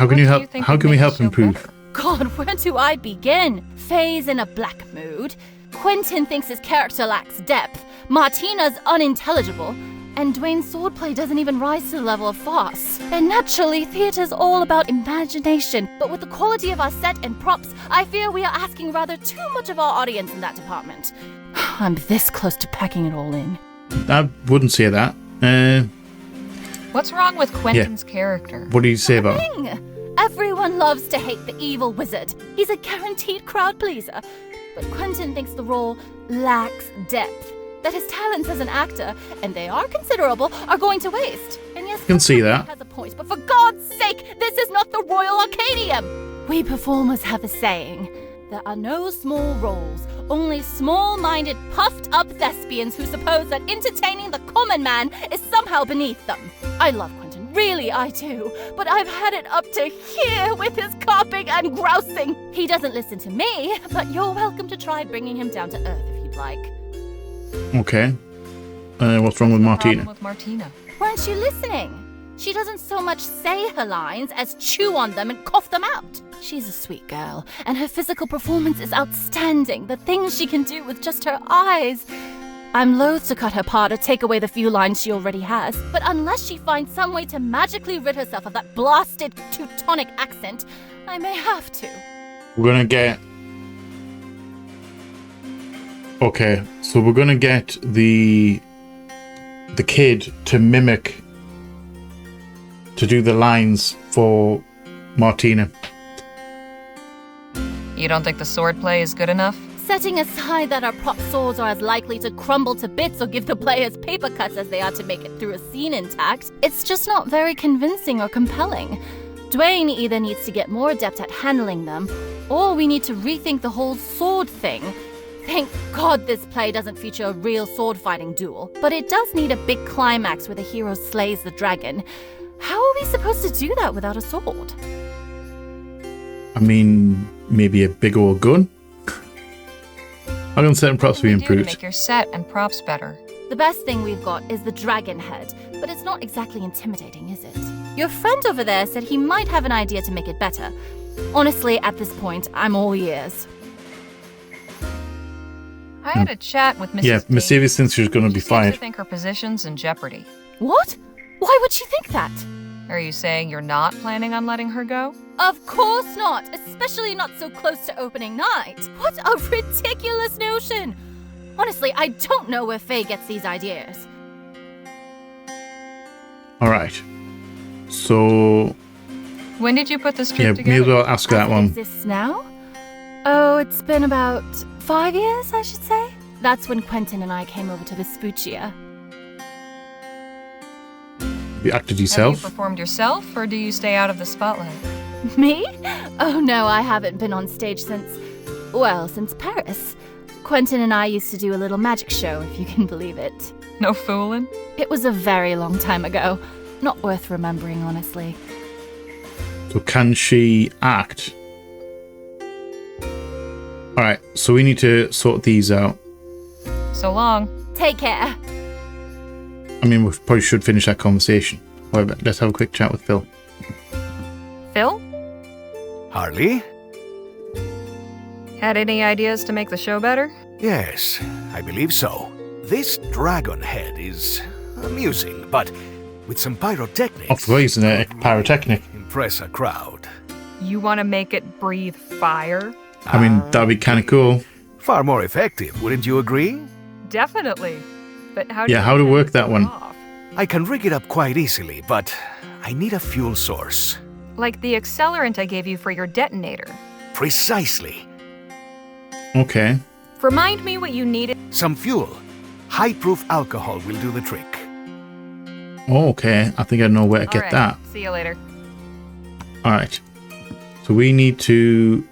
can you help? How can we help improve? God, where do I begin? Faye's in a black mood. Quentin thinks his character lacks depth. Martina's unintelligible. And Dwayne's swordplay doesn't even rise to the level of farce. And naturally, theatre's all about imagination. But with the quality of our set and props, I fear we are asking rather too much of our audience in that department. I'm this close to packing it all in. I wouldn't say that. What's wrong with Quentin's character? What do you say about it? Nothing. Everyone loves to hate the evil wizard. He's a guaranteed crowd pleaser. But Quentin thinks the role lacks depth, that his talents as an actor, and they are considerable, are going to waste. And yes, I can see that. Has a point, but for God's sake, this is not the Royal Arcadium. We performers have a saying. There are no small roles, only small-minded, puffed-up thespians who suppose that entertaining the common man is somehow beneath them. I love Quentin, really I do, but I've had it up to here with his carping and grousing. He doesn't listen to me, but you're welcome to try bringing him down to earth if you'd like. Okay. What's wrong with Martina? With Martina? Weren't you listening? She doesn't so much say her lines as chew on them and cough them out. She's a sweet girl, and her physical performance is outstanding. The things she can do with just her eyes. I'm loath to cut her part or take away the few lines she already has, but unless she finds some way to magically rid herself of that blasted Teutonic accent, I may have to. We're gonna get... Okay, so we're gonna get the kid to mimic, to do the lines for Martina. You don't think the sword play is good enough? Setting aside that our prop swords are as likely to crumble to bits or give the players paper cuts as they are to make it through a scene intact, it's just not very convincing or compelling. Dwayne either needs to get more adept at handling them, or we need to rethink the whole sword thing. Thank God this play doesn't feature a real sword-fighting duel, but it does need a big climax where the hero slays the dragon. How are we supposed to do that without a sword? I mean, maybe a big old gun? How can set and props be To improved? make your set and props better. The best thing we've got is the dragon head, but it's not exactly intimidating, is it? Your friend over there said he might have an idea to make it better. Honestly, at this point, I'm all ears. I had a chat with Mrs. Yeah, Miss Davies thinks she's going to be I fired. think her position's in jeopardy. What? Why would she think that? Are you saying you're not planning on letting her go? Of course not, especially not so close to opening night. What a ridiculous notion! Honestly, I don't know where Faye gets these ideas. Alright. So... When did you put this trip Yeah, together? may as well ask that one. Exists now? Oh, it's been about 5 years, I should say. That's when Quentin and I came over to Vespuccia. You acted Have yourself? you performed yourself, or do you stay out of the spotlight? Me? Oh no, I haven't been on stage since Paris. Quentin and I used to do a little magic show, if you can believe it. No fooling? It was a very long time ago. Not worth remembering, honestly. So can she act? Alright, so we need to sort these out. So long. Take care. I mean, we probably should finish that conversation. However, let's have a quick chat with Phil. Phil? Harley? Had any ideas to make the show better? Yes, I believe so. This dragon head is amusing, but with some pyrotechnics... Of course, isn't it? Pyrotechnic. Impress a crowd. You want to make it breathe fire? I mean, that'd be kind of cool. Far more effective, wouldn't you agree? Definitely. But how do Yeah, how to work that one? I can rig it up quite easily, but I need a fuel source. Like the accelerant I gave you for your detonator. Precisely. Okay. Remind me what you needed. Some fuel. High-proof alcohol will do the trick. Oh, okay. I think I know where to get All right. that. See you later. Alright. So we need to...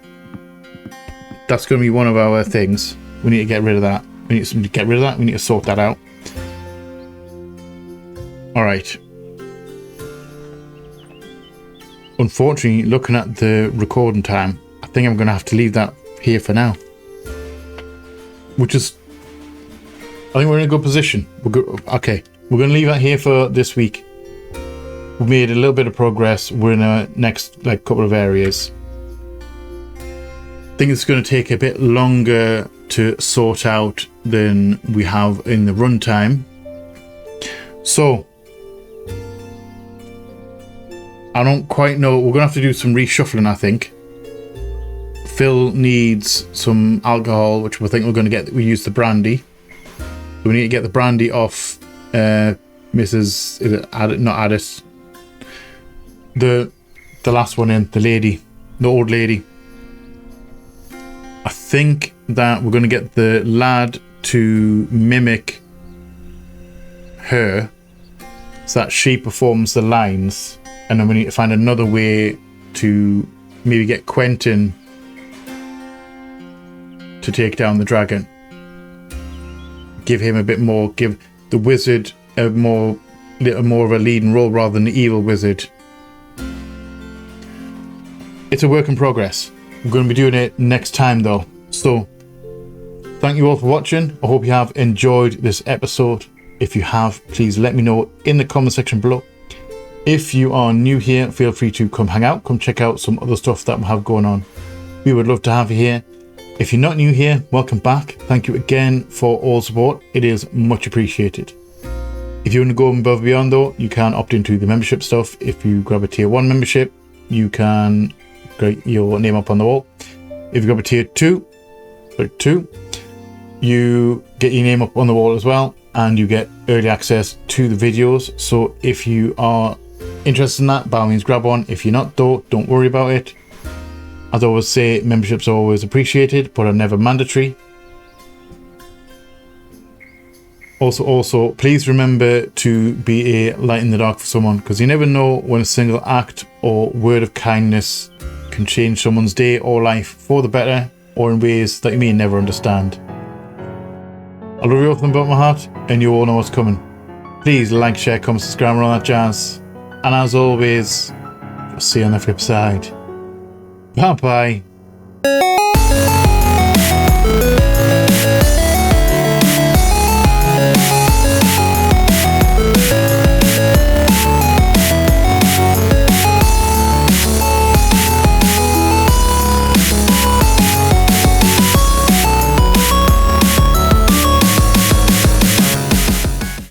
That's going to be one of our things. We need to get rid of that. We need to get rid of that. We need to sort that out. Alright. Unfortunately, looking at the recording time, I think I'm going to have to leave that here for now. Which is... I think we're in a good position. Okay. We're going to leave that here for this week. We've made a little bit of progress. We're in our next couple of areas. I think it's going to take a bit longer to sort out than we have in the runtime. So, I don't quite know. We're going to have to do some reshuffling, I think. Phil needs some alcohol, which we think we're going to get. We use the brandy. We need to get the brandy off Mrs. Not Addis. The last one in, the old lady. I think that we're going to get the lad to mimic her so that she performs the lines, and then we need to find another way to maybe get Quentin to take down the dragon. Give him a bit more, give the wizard a little more of a leading role rather than the evil wizard. It's a work in progress. We're going to be doing it next time though. So thank you all for watching. I hope you have enjoyed this episode. If you have, please let me know in the comment section below. If you are new here, feel free to come hang out, come check out some other stuff that we have going on. We would love to have you here. If you're not new here, welcome back. Thank you again for all support. It is much appreciated. If you want to go above and beyond though, you can opt into the membership stuff. If you grab a tier 1 membership, you can get your name up on the wall. If you grab a tier 2, you get your name up on the wall as well, and you get early access to the videos. So if you are interested in that, by all means grab one. If you're not though, don't worry about it. As I always say, memberships are always appreciated, but are never mandatory. Also, please remember to be a light in the dark for someone, because you never know when a single act or word of kindness can change someone's day or life for the better, or in ways that you may never understand. I love you all from the bottom of my heart, and you all know what's coming. Please like, share, comment, subscribe, and all that jazz. And as always, I'll see you on the flip side. Bye bye.